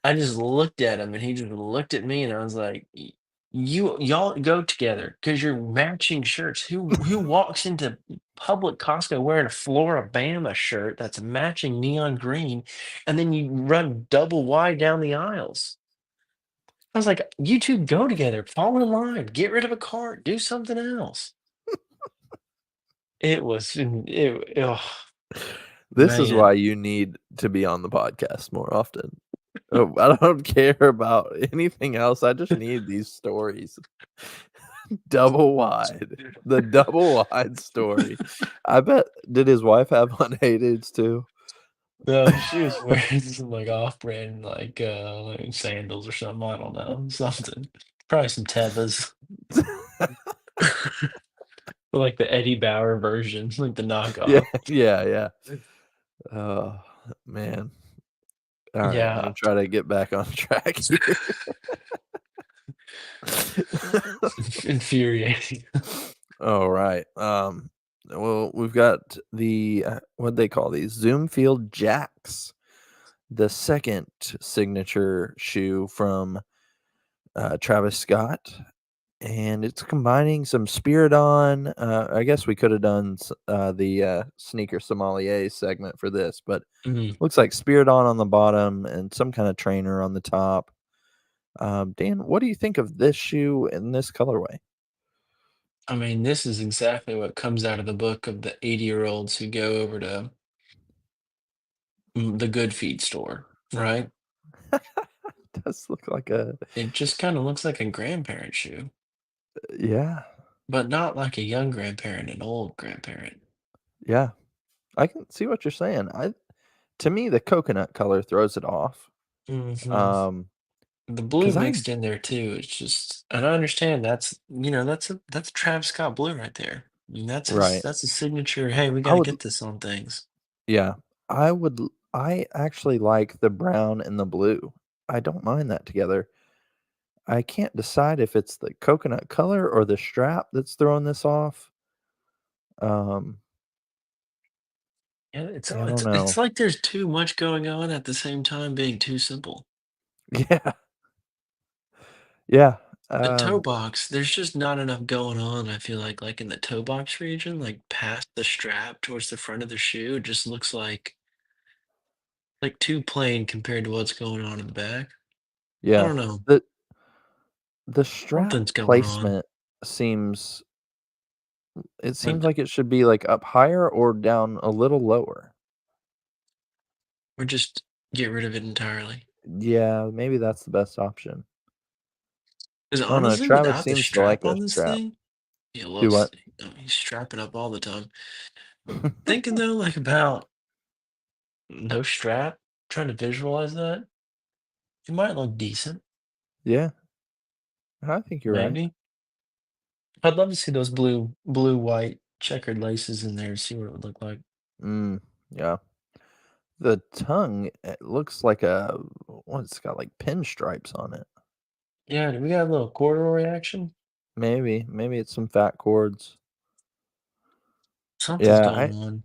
I just looked at him, and he just looked at me, and I was like, y'all go together because you're matching shirts. Who walks into public Costco wearing a Floribama shirt that's matching neon green, and then you run double wide down the aisles? I was like, you two go together, fall in line, get rid of a cart, do something else. It was oh, This is why man. you need to be on the podcast more often. Oh, I don't care about anything else. I just need these stories. Double wide. The double wide story. I bet did his wife have on Hey Dudes too? No, she was wearing some like off-brand like sandals or something. I don't know, something. Probably some Tevas. Like the Eddie Bauer version, like the Yeah, knockoff. yeah. Oh, man. Alright, I'm Yeah. gonna try to get back on track here. Infuriating. Alright, well, we've got the, what'd they call these? Zoomfield Jacks, the second signature shoe from, Travis Scott, and it's combining some Spiridon, I guess we coulda done the sneaker sommelier segment for this, but Mhm. looks like Spiridon on the bottom and some kinda trainer on the top. Dan, what do you think of this shoe in this colorway? I mean, this is exactly what comes out of the book of the 80-year-olds who go over to the Good Feet store, right? Does look like a It just kinda looks like a grandparent shoe, yeah, but not like a young grandparent, an old grandparent. yeah. I can see what you're saying. I To me, the coconut color throws it off. Mhm. Um, The blue Cause I mixed in there too, it's just and I understand that's Travis Scott blue right there. I mean, right. that's his signature, "Hey, we I gotta would get this on things." Yeah. I actually like the brown and the blue. I don't mind that together. I can't decide if it's the coconut color or the strap that's throwing this off. Um, Yeah, yeah, I don't it's know. like there's too much going on at the same time being too simple. Yeah, yeah, The toe box, there's just not enough going on, I feel like in the toe box region, like past the strap towards the front of the shoe, it just looks like too plain compared to what's going on in the back. I yeah. don't know. The the strap Something's going on. placement seems it Or, seems like it should be, like, up higher or down a little lower. or just get rid of it entirely. Yeah, maybe that's the best option. Because I don't know, honestly, Travis without the seems to like strap a on this strap. thing, he Do loves what? he's strapping up all the time. Thinking though, like about no strap, trying to visualize that, it might look decent, Yeah, I think you're right. maybe. I'd love to see those white checkered laces in there, see what it would look like. Yeah. The tongue, it looks like a it's got, like, pinstripes on it. Yeah, do we got a little corduroy action? Maybe it's some fat cords. Something's Yeah, going on.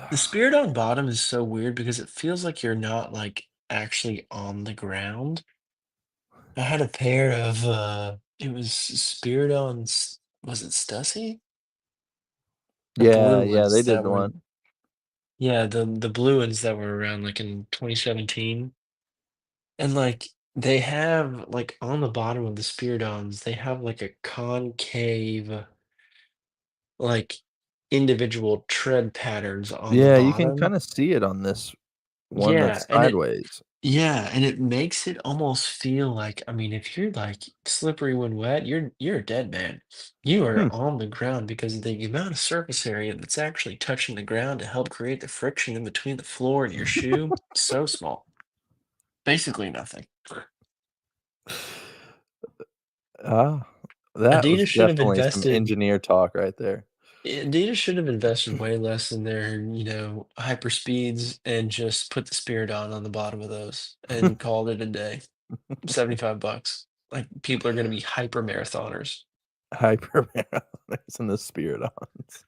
The Spirit on bottom is so weird because it feels like you're not like actually on the ground. I had a pair of it was Spirit on was it Stussy? The Yeah, blue yeah, they ones did that the were one. yeah, the blue ones that were around like in 2017. And like they have like on the bottom of the Spiridons, they have like a concave like individual tread patterns on the Yeah, you can bottom. kinda see it on this one Yeah, that's and sideways. Yeah, and it makes it almost feel like, I mean, if you're like slippery when wet, you're a dead man. You are Hmm. on the ground because the amount of surface area that's actually touching the ground to help create the friction in between the floor and your shoe, so small. Basically nothing. Ah, that was Adidas should have definitely some invested engineer talk right there. Adidas should have invested way less in their, hyper speeds and just put the Spiridon on the bottom of those and called it a day. 75 bucks. Like people are gonna be hyper marathoners. Hypermarathoners and the Spiridons.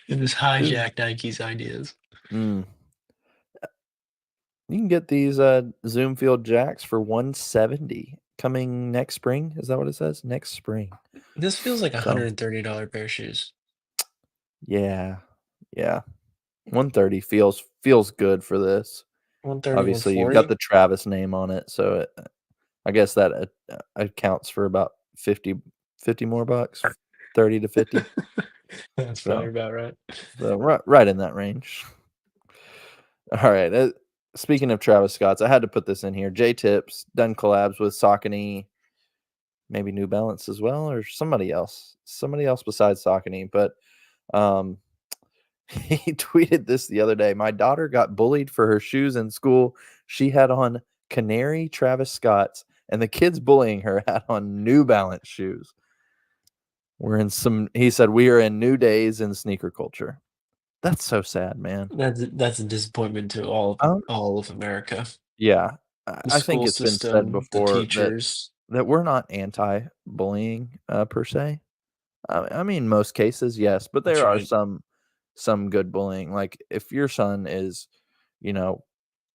And just hijack Nike's ideas. Mm. You can get these, Zoom Field Jacks for 170 coming next spring. Is that what it says? Next spring. This feels like a So, $130 pair of shoes. yeah. Yeah. 130 feels good for this. 130, Obviously, you've got 140? the Travis name on it, so I guess that accounts for about 50 more bucks, 30 to 50. That's probably So about right. right in that range. All right, speaking of Travis Scotts, I had to put this in here. J-Tips done collabs with Saucony, maybe New Balance as well, or somebody else besides Saucony, but, um, he tweeted this the other day. "My daughter got bullied for her shoes in school. She had on Canary Travis Scotts, and the kids bullying her had on New Balance shoes. He said, "We are in new days in sneaker culture." That's so sad, man. That's a disappointment to Um, all of America. yeah. The I think school it's been said system, the before that teachers. we're not anti-bullying, per se. I mean, most cases, yes, but That's there are right. some good bullying. Like, if your son is, you know,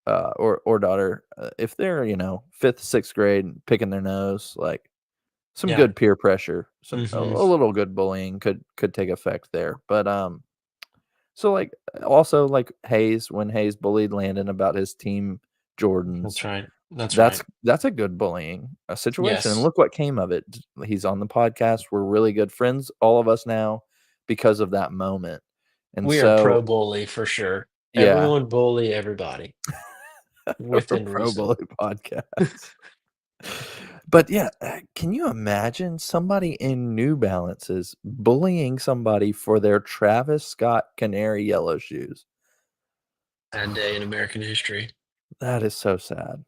or daughter, if they're, 5th, 6th grade picking their nose, like, some Yeah. good peer pressure, Mhm. a little good bullying could take effect there. But, so, like, also, like, when Hayes bullied Landon about his team That's Jordans, right. That's that's right. that's a good bullying, situation, and Yes. look what came of it. He's on the podcast, we're really good friends, all of us now, because of that moment, and We are so pro bully for sure. yeah, Everyone bully everybody we're within pro reason. bully podcast. But, yeah, can you imagine somebody in New Balances bullying somebody for their Travis Scott canary yellow shoes? Sad day in American history. That is so sad.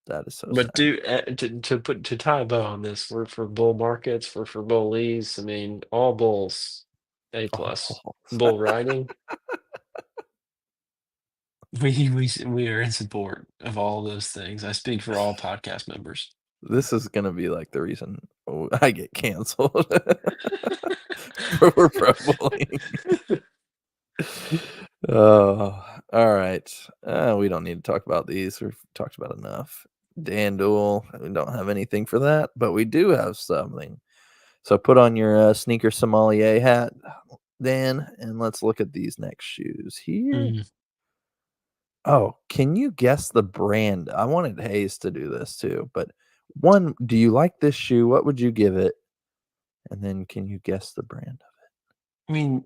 That is so But sad. to tie a bow on this, we're for bull markets, we're for bullies. I mean, all bulls, A plus. Oh, Bull riding, we are in support of all those things. I speak for all podcast members. this is gonna be, like, the reason I get canceled for pro bullying. Oh, alright. We don't need to talk about these, we've talked about enough. DanDuel, we don't have anything for that, but we do have something. So put on your, sneaker sommelier hat, Dan, and let's look at these next shoes here. Mm, Oh, can you guess the brand? I wanted Hayes to do this too, but one, do you like this shoe? What would you give it? And then can you guess the brand? I mean,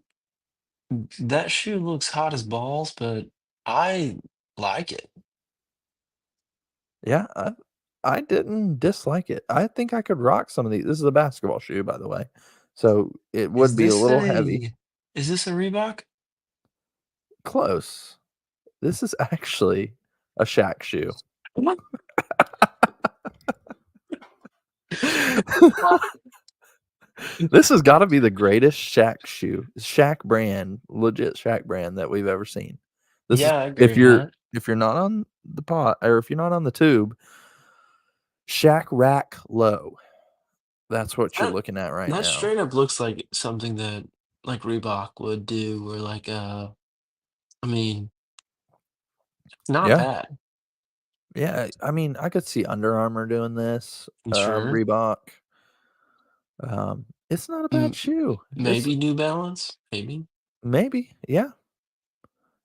that shoe looks hot as balls, but I like it. Yeah, I didn't dislike it. I think I could rock some of these. This is a basketball shoe, by the way, so it would Is be a this little heavy. a is this a Reebok? Close. This is actually a Shaq shoe. What? This has gotta be the greatest Shaq brand, legit Shaq brand that we've ever seen. This is Yeah, I agree with that. if you're not on the pot or if you're not on the tube, Shaq Rack Low. That's what you're That looking at right that now. straight up looks like something that like Reebok would do, or like I mean, not Yeah. bad. Yeah, I mean, I could see Under Armour doing this, Sure. Reebok. It's not a bad Mm, shoe. It's maybe New Balance, maybe. maybe, yeah.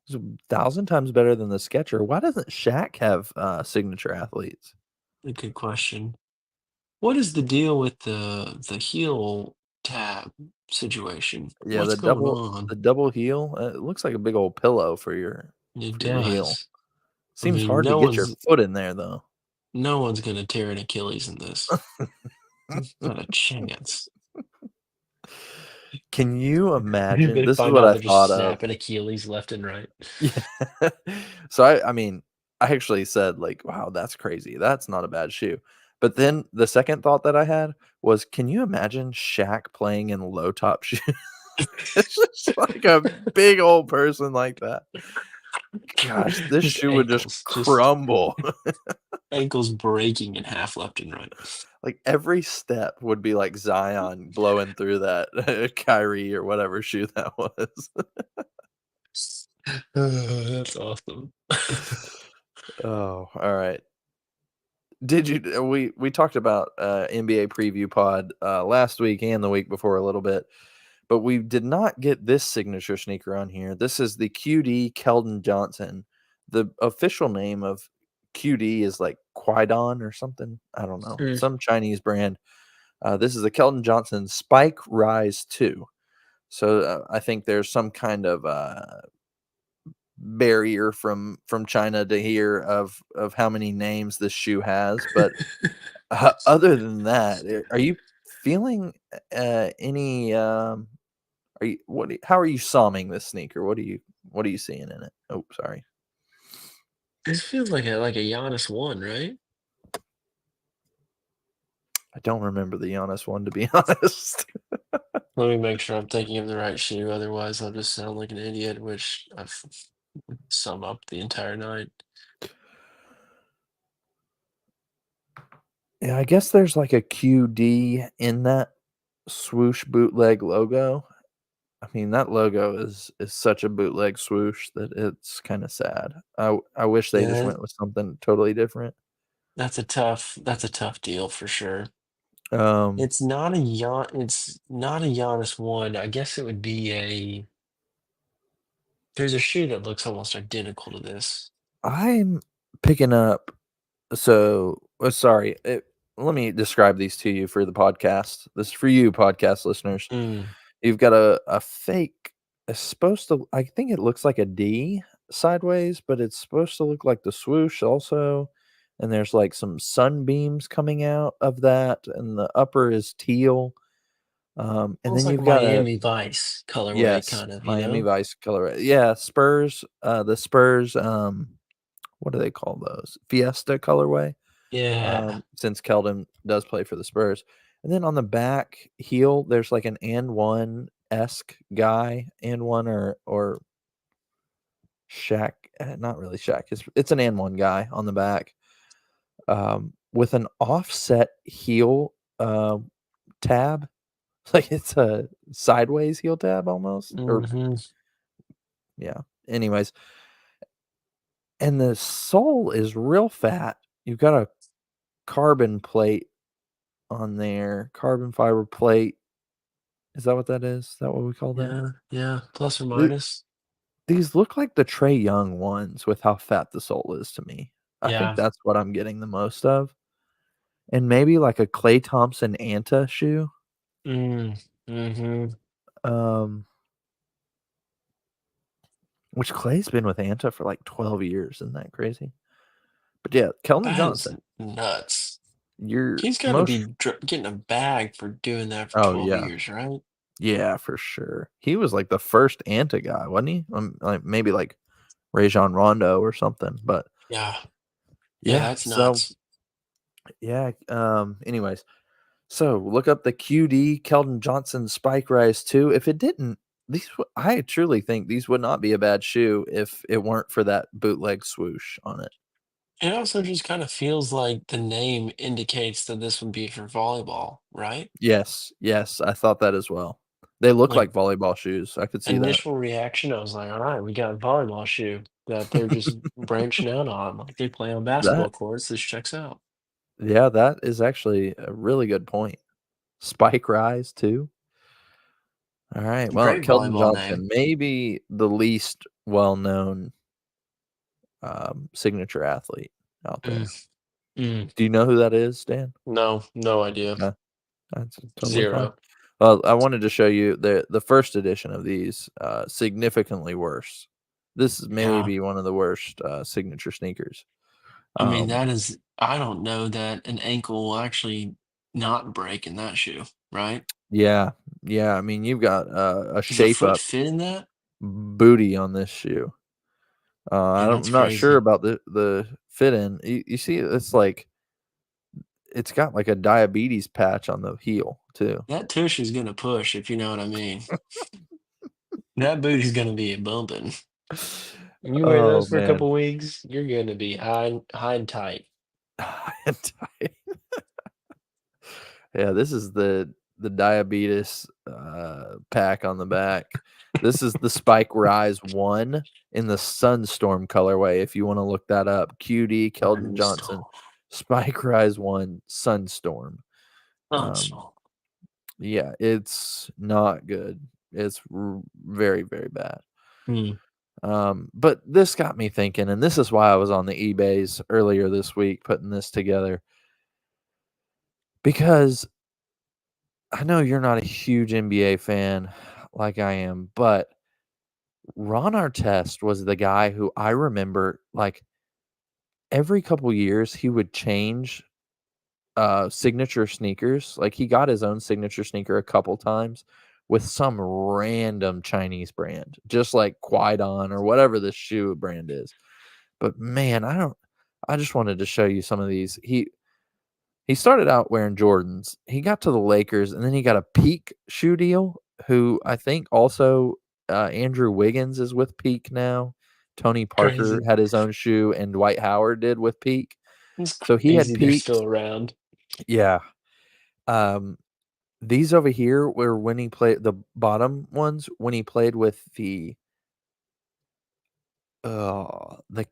It's 1,000 times better than the Skechers. Why doesn't Shaq have, signature athletes? A good question. What is the deal with the heel tab situation? Yeah, What's going on? the double heel, it looks like a big old pillow for your It heel. does. I Seems mean, hard to get your foot in there, though. no one's gonna tear an Achilles in this. Not a chance. Can you imagine? They This is find what out I they're just thought of. snapping Achilles left and right. Yeah. So I mean, I actually said like, "Wow, that's crazy. That's not a bad shoe." But then the second thought that I had was, can you imagine Shaq playing in low top shoes? It's just like a big old person like that. Gosh, this His shoe would just ankles, just crumble. ankles breaking in half left and right. Like every step would be like Zion blowing through that Kyrie or whatever shoe that was. That's awesome. Oh, all right. Did you we talked about, NBA preview pod, last week and the week before a little bit, but we did not get this signature sneaker on here. This is the QD Keldon Johnson. The official name of QD is like Quidon or something. I don't know, Mm. some Chinese brand. This is the Keldon Johnson Spike Rise 2. So, I think there's some kind of, barrier from China to here of how many names this shoe has, but other than that, are you feeling, any, are you how are you somming this sneaker? What are you seeing in it? Oh, sorry. This feels like a Giannis one, right? I don't remember the Giannis one, to be honest. Let me make sure I'm thinking of the right shoe. Otherwise, I'll just sound like an idiot, which I've sum up the entire night. Yeah, I guess there's like a QD in that swoosh bootleg logo. I mean, that logo is such a bootleg swoosh that it's kinda sad. I wish they just Yeah, went with something totally different. that's a tough deal for sure. Um, It's not a Giannis one. I guess it would be there's a shoe that looks almost identical to this. I'm picking up sorry, let me describe these to you for the podcast. This is for you, podcast listeners. Mm, You've got a fake it's supposed to I think it looks like a D sideways, but it's supposed to look like the swoosh also, and there's, like, some sunbeams coming out of that, and the upper is teal, and almost then like a you've got a Miami Vice colorway, yes, kind of, you Miami know? Vice color. Yeah, Spurs, the Spurs, what do they call those? Fiesta colorway, Yeah. since Keldon does play for the Spurs. And then on the back heel, there's like an and one-esque guy, and one or Shaq, not really Shaq. It's an and one guy on the back, with an offset heel, tab. Like it's a sideways heel tab almost, or Hmm. yeah. Anyways, and the sole is real fat. You've got a carbon plate on there, carbon fiber plate. Is that what that is? Is that what we call that? Yeah, yeah. Plus or The minus. these look like the Trey Young ones with how fat the sole is to me. I think Yeah. that's what I'm getting the most of. And maybe like a Klay Thompson Anta shoe, Mm, hmm. um, which Clay's been with Anta for like 12 years. Isn't that crazy? But yeah, Keldon That is Johnson, nuts. you're He's got to most be getting a bag for doing that for oh, 12 yeah. years, right? Yeah, for sure. He was like the first Anta guy, wasn't he? Like maybe like Rajon Rondo or something, but Yeah. Yeah, yeah, that's so nuts. yeah, anyways, so look up the QD Keldon Johnson Spike Rise 2. If it didn't, I truly think these would not be a bad shoe if it weren't for that bootleg swoosh on it. It also just kind of feels like the name indicates that this would be for volleyball, right? Yes, yes, I thought that as well. They look Like like volleyball shoes. I could see that. initial reaction, I was like, all right, we got a volleyball shoe that they're just branching out on. Like they play on That basketball courts. This checks out. yeah, that is actually a really good point. Spike Rise too. All right. Well, Great Keldon volleyball name. Johnson, maybe the least well-known signature athlete out Mm, there. mm. Do you know who that is, Dan? No, no idea. No, that's totally fine. Zero. Well, I wanted to show you the first edition of these, significantly worse This is Yeah. maybe one of the worst signature sneakers. I mean, Um, that is I don't know that an ankle will actually not break in that shoe, right? yeah, yeah. I mean, you've got a Does the shape foot up fit in that? booty on this shoe. Man, I'm that's not sure crazy. about the fit in. You see, it's like it's got like a diabetes patch on the heel too. That tush is gonna push, if you know what I mean. That booty's gonna be bumping. You wear Oh those for a man, couple weeks, you're gonna be high and tight. yeah. This is the diabetes pack on the back. This is the Spike Rise 1 in the Sunstorm colorway. If you want to look that up, QD Keldon Johnson, Unstorm. Spike Rise 1 Sunstorm. Um, Unstorm. yeah, it's not good. It's very, very bad. Hmm. But this got me thinking, and this is why I was on the eBays earlier this week putting this together because I know you're not a huge NBA fan like I am, but Ron Artest was the guy who I remember like every couple years he would change signature sneakers. Like he got his own signature sneaker a couple times with some random Chinese brand, just like Quidon or whatever the shoe brand is. But man, I just wanted to show you some of these. He started out wearing Jordans. He got to the Lakers and then he got a Peak shoe deal, who I think also Andrew Wiggins is with Peak now. Tony Parker Crazy. had his own shoe and Dwight Howard did with Peak. It's So he had crazy they're Peak. still around. Yeah. Um, these over here were when he played the bottom ones when he played with the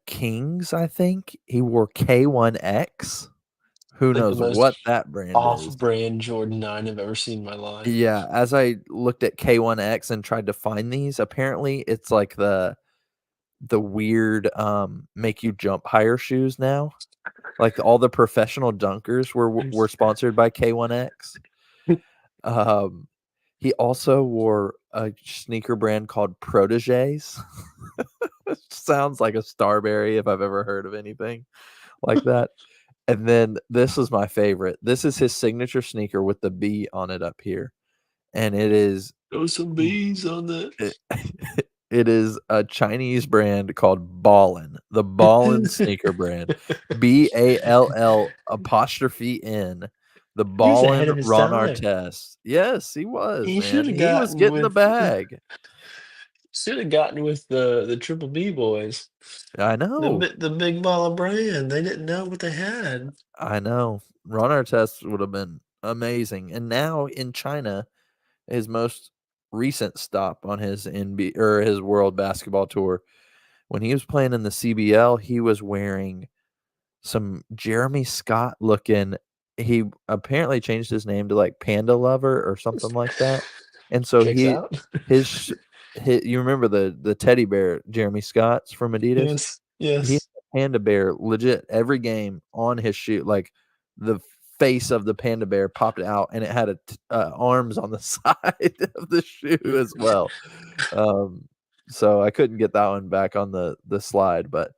Kings, I think. He wore K1X. Who Like the knows most what that brand is? off-brand Jordan 9 I've ever seen in my life. Yeah, as I looked at K1X and tried to find these, apparently it's like the weird make you jump higher shoes now. Like all the professional dunkers were sponsored by K1X. Um he also wore a sneaker brand called Proteges. Sounds like a Starberry if I've ever heard of anything like that. And then this is my favorite. This is his signature sneaker with the B on it up here. And it is Throw some bees on that. it, it is a Chinese brand called Ballin, the Ballin sneaker brand. BALL apostrophe N. The He was ahead Ballin of his Ron time. Artest. Yes, he was, He should man. have He was gotten getting the with bag. the Triple B boys. I know. The big baller brand. They didn't know what they had. I know. Ron Artest would have been amazing. And now in China, his most recent stop on his NBA or his World Basketball Tour, when he was playing in the CBL, he was wearing some Jeremy Scott looking. He apparently changed his name to like Panda Lover or something like that. And so Checks out. his, his you remember the teddy bear Jeremy Scott's from Adidas? Yes. He had Yes. a panda bear legit every game on his shoe, like the face of the panda bear popped out and it had arms on the side of the shoe as well. So I couldn't get that one back on the slide, but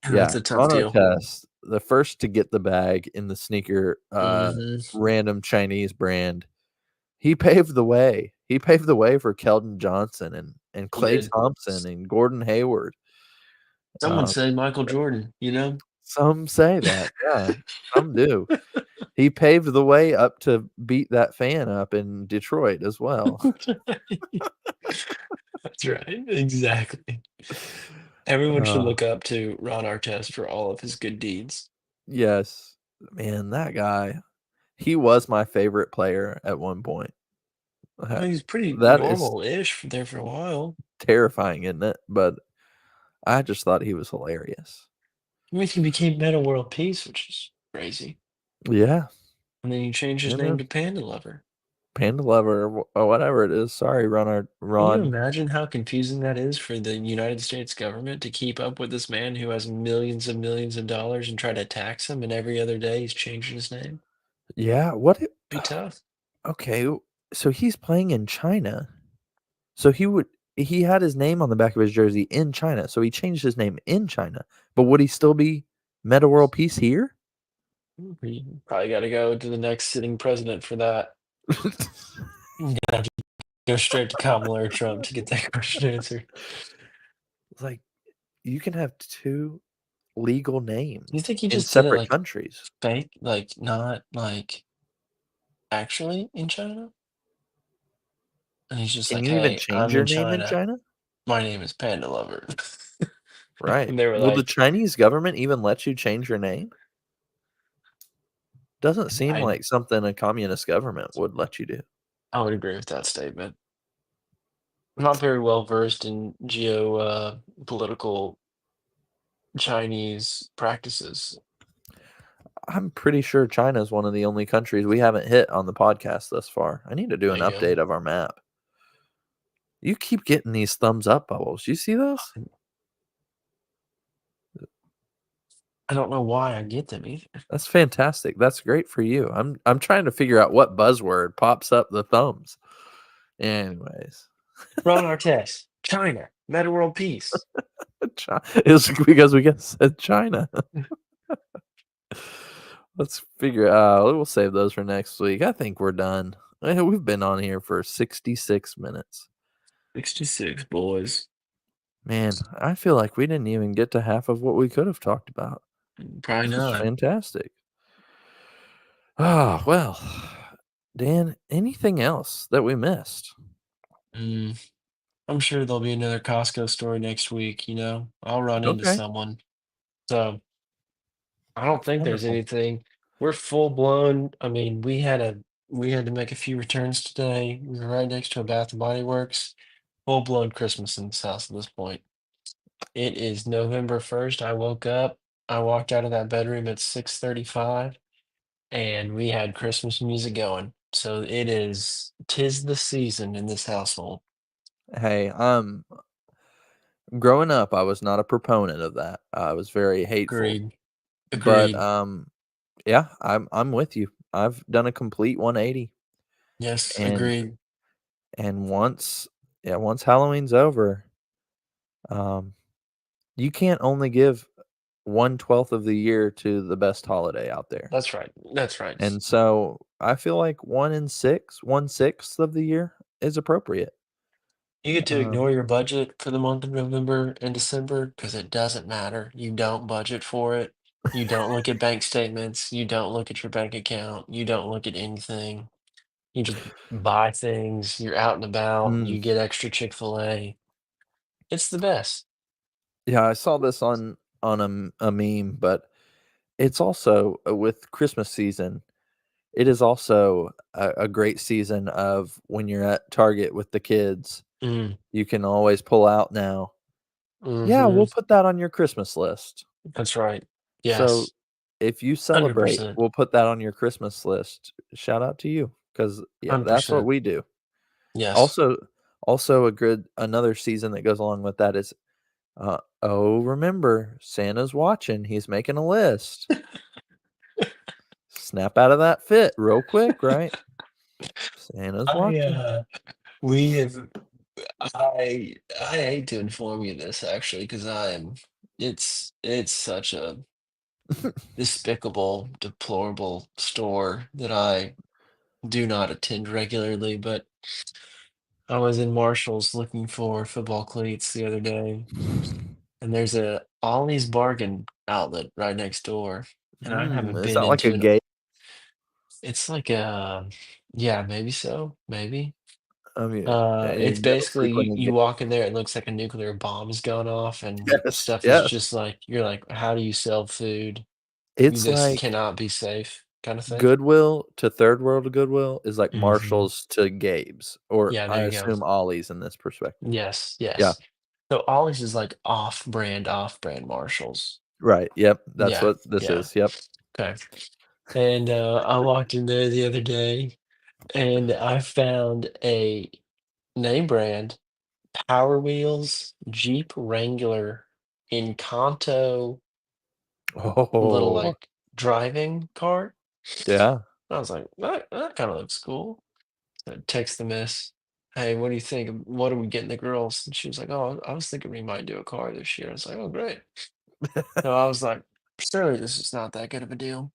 That's yeah, a tough Ron deal. Artest, the first to get the bag in the sneaker Hmm. random Chinese brand. He paved the way. He paved the way for Keldon Johnson and He Klay did. Thompson and Gordon Hayward. Someone Um, said Michael Jordan, you know? some say that, yeah, some do. He paved the way up to beat that fan up in Detroit as well. That's right. Exactly. Everyone should Uh, look up to Ron Artest for all of his good deeds. yes, man, that guy, he was my favorite player at one point. I Uh, mean, he's pretty that is normal-ish there for a while. terrifying, isn't it? But I just thought he was hilarious. I mean, he became Meta World Peace, which is crazy. Yeah, And then he changed his you name know, to Panda Lover. Panda Lover or whatever it is. Sorry, Can you Ron. imagine how confusing that is for the United States government to keep up with this man who has millions and millions of dollars and try to tax him, and every other day he's changing his name? Yeah, what Be tough. okay, so he's playing in China. So he would he had his name on the back of his jersey in China, so he changed his name in China. But would he still be Meta World Peace here? We probably got to go to the next sitting president for that. You have to go straight to Kamala or Trump to get that question answered. Like, you can have 2 legal names You think he in just did it separate like countries. fake, like not like actually in China? And he's just Can like, you even "Hey, change I'm your in name in China. China? My name is Panda Lover." Right. And they were Will the like, Chinese government even let you change your name? Doesn't seem I like something a communist government would let you do. I would agree with that statement. I'm not very well versed in political Chinese practices. I'm pretty sure China is one of the only countries we haven't hit on the podcast thus far. I need to do There an you go. update of our map. You keep getting these thumbs up bubbles. You see those? I don't know why I get them either. That's fantastic. That's great for you. I'm trying to figure out what buzzword pops up the thumbs. Anyways, Ron Artest, China, Meta World Peace. it's because we get said China. Let's figure out. We'll save those for next week. I think we're done. We've been on here for 66 minutes. 66 boys. Man, I feel like we didn't even get to half of what we could have talked about. Probably This is not. fantastic. Ah, well, Dan, anything else that we missed? Mm, I'm sure there'll be another Costco story next week. I'll run into Okay, someone. So I don't that's think there's wonderful. anything. We're full blown. I mean, we had to make a few returns today. We were right next to a Bath and Body Works. Full blown Christmas in this house at this point. It is November 1st. I woke up. I walked out of that bedroom at 6:35 and we had Christmas music going. So tis the season in this household. Hey, growing up, I was not a proponent of that. I was very hateful. Agreed. But Agreed. yeah, I'm with you. I've done a complete 180, Yes, and agreed. once yeah, once Halloween's over, um, you can't only give 1/12 of the year to the best holiday out there. That's right. That's right. And so I feel like 1/6 of the year is appropriate. You get to Um, ignore your budget for the month of November and December because it doesn't matter. You don't budget for it. You don't look at bank statements. You don't look at your bank account. You don't look at anything. You just buy things. You're out and about. mm, You get extra Chick-fil-A. It's the best. yeah, I saw this on a meme, but it's also with Christmas season. It is also a great season of when you're at Target with the kids. Mm, You can always pull out now. Yeah, hmm. we'll put that on your Christmas list. That's right. So Yes. if you celebrate, 100%. we'll put that on your Christmas list. Shout out to you, because yeah, that's what 100%. we do. Yes. Also also a good another season that goes along with that is, oh, remember, Santa's watching, he's making a list. Snap out of that fit real quick, right? Santa's I watching. uh we have I hate to inform you this actually because it's such a despicable, deplorable store that I do not attend regularly, but I was in Marshall's looking for football cleats the other day, and there's a Ollie's Bargain outlet right next door, and I haven't Is been that like a into an gay it's like a yeah, maybe so, maybe. I mean, It's you never basically frequent a you gay walk in there, it looks like a nuclear bomb has gone off, and Yes, stuff is yes. just like you're like, "How do you sell food? It's This like cannot be safe," kinda thing. Goodwill to third world Goodwill is like Mhm. Marshall's to Gabe's, or Yeah, there I you go. assume Ollie's in this perspective. Yes, Yeah, yes. So Ollie's is like off-brand Marshalls. right, yep, that's Yeah, what this yeah, is, yep. okay. And, I walked in there the other day, and I found a name brand Power Wheels Jeep Wrangler Encanto little, Oh, like, driving cart. yeah. I was like, "That kinda looks cool." So text the miss. "Hey, what do you think? What are we getting the girls?" And she was like, "Oh, I was thinking we might do a car this year." I was like, "Oh, great." So I was like, "Surely this is not that good of a deal."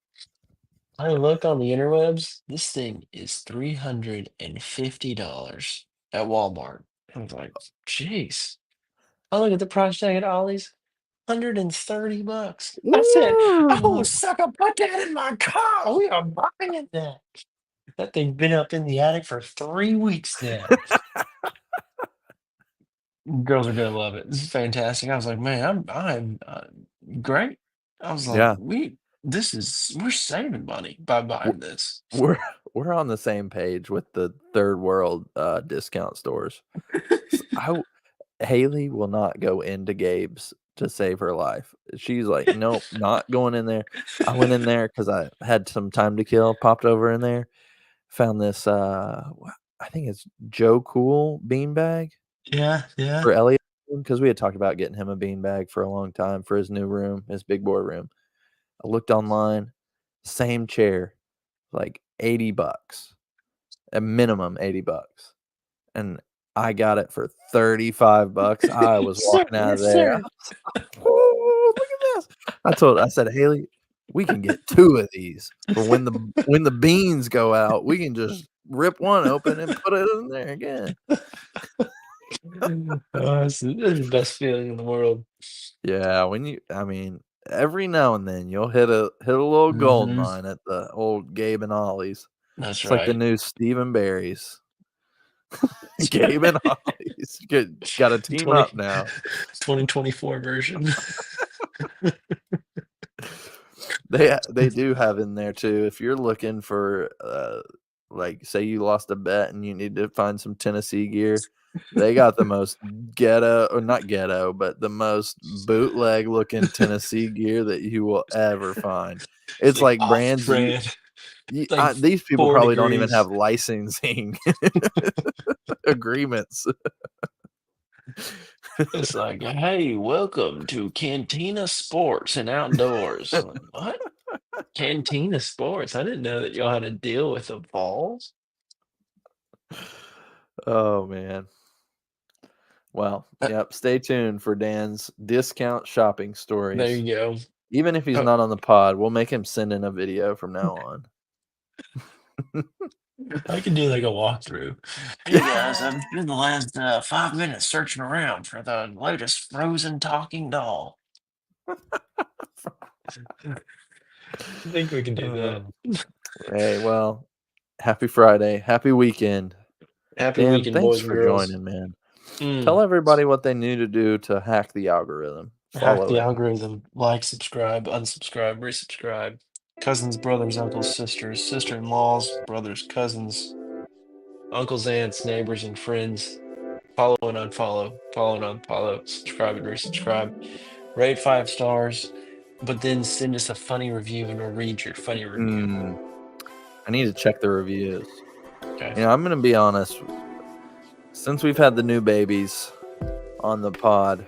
I look on the interwebs. This thing is $350 at Walmart. I was like, "Jeez." I look at the price tag at Ollie's, $130. I said, "Oh, Woo! sucker, put that in my car. We are buying that." That thing's been up in the attic for 3 weeks now. Girls are gonna love it. This is fantastic. I was like, "Man, I'm great." I was like, Yeah, we're saving money by w- buying this." we're we're on the same page with the third world discount stores. Haley will not go into Gabe's to save her life. She's like, "Nope, not going in there." I went in there because I had some time to kill, popped over in there, found this, I think it's Joe Cool beanbag Yeah, yeah. for Elliot because we had talked about getting him a beanbag for a long time for his new room, his big boy room. I looked online, same chair, like $80, a minimum $80, and I got it for $35. I was Yes, sir. walking out of Yes, there. sir. "Whoa, look at this." I said, "Haley, we can get 2 of these for when the beans go out, we can just rip one open and put it in there again." Oh, this is the best feeling in the world. Yeah, I mean, every now and then you'll hit a little gold Mhm. mine at the old Gabe and Ollie's. That's It's like the right. new Steve& Barry's. That's Gabe and right. Ollie's gotta team 20 up now. 2024 version. They do have in there too, if you're looking for, like, say you lost a bet and you need to find some Tennessee gear, they got the most ghetto or not ghetto, but the most bootleg looking Tennessee gear that you will ever find. It's Like like brands off-brand, like these people 4 probably don't even have degrees. licensing agreements. It's like, "Hey, welcome to Cantina Sports and Outdoors." I'm like, "What? Cantina Sports? I didn't know that y'all had to deal with the Vols." Oh, man. Well, Uh, yep, stay tuned for Dan's discount shopping there stories. you go. Even if he's Oh, not on the pod, we'll make him send in a video from now on. I could do like a walkthrough. "Hey guys, I've spent the last 5 minutes searching around for the latest frozen talking doll." I think we can do that. Oh. Hey, well, happy Friday, happy weekend. Happy Dan, weekend, thanks boys and for girls. joining, man. Tell Mm. everybody what they need to do to hack the algorithm. Hack Follow the it. algorithm. Like, subscribe, unsubscribe, resubscribe. Cousins, brothers, uncles, sisters, sister-in-laws, brothers, cousins, uncles, aunts, neighbors, and friends. Follow and unfollow. Follow and unfollow. Subscribe and resubscribe. Rate 5 stars, but then send us a funny review and we'll read your funny review. Mm, I need to check the reviews. Okay. I'm gonna be honest. Since we've had the new babies on the pod,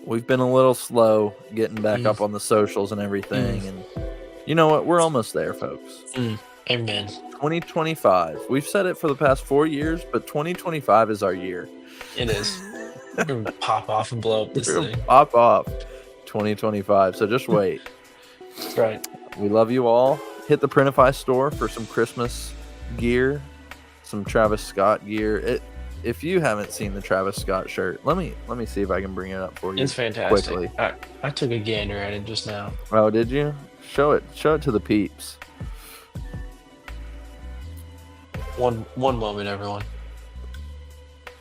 we've been a little slow getting back Mm, up on the socials and mm, everything. And you know what? We're almost there, folks. mm. Amen. 2025. We've said it for the past 4 years, but 2025 is our year. It is. We're gonna pop off and blow up this We're gonna thing. pop off 2025. So just wait. That's right. We love you all. Hit the Printify store for some Christmas gear, some Travis Scott gear. If you haven't seen the Travis Scott shirt, let me see if I can bring it up for you It's fantastic. quickly. I took a gander at it just now. Oh, did you? Show it to the peeps. One moment, everyone.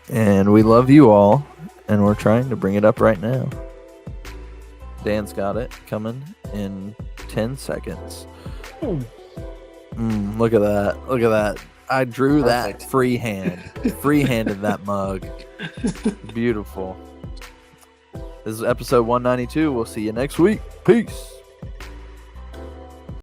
And we love you all, and we're trying to bring it up right now. Dan's got it coming in 10 seconds. Look at that. Look at that. I drew Perfect. that freehand. Freehanded that mug. Beautiful. This is episode 192. We'll see you next week. Peace.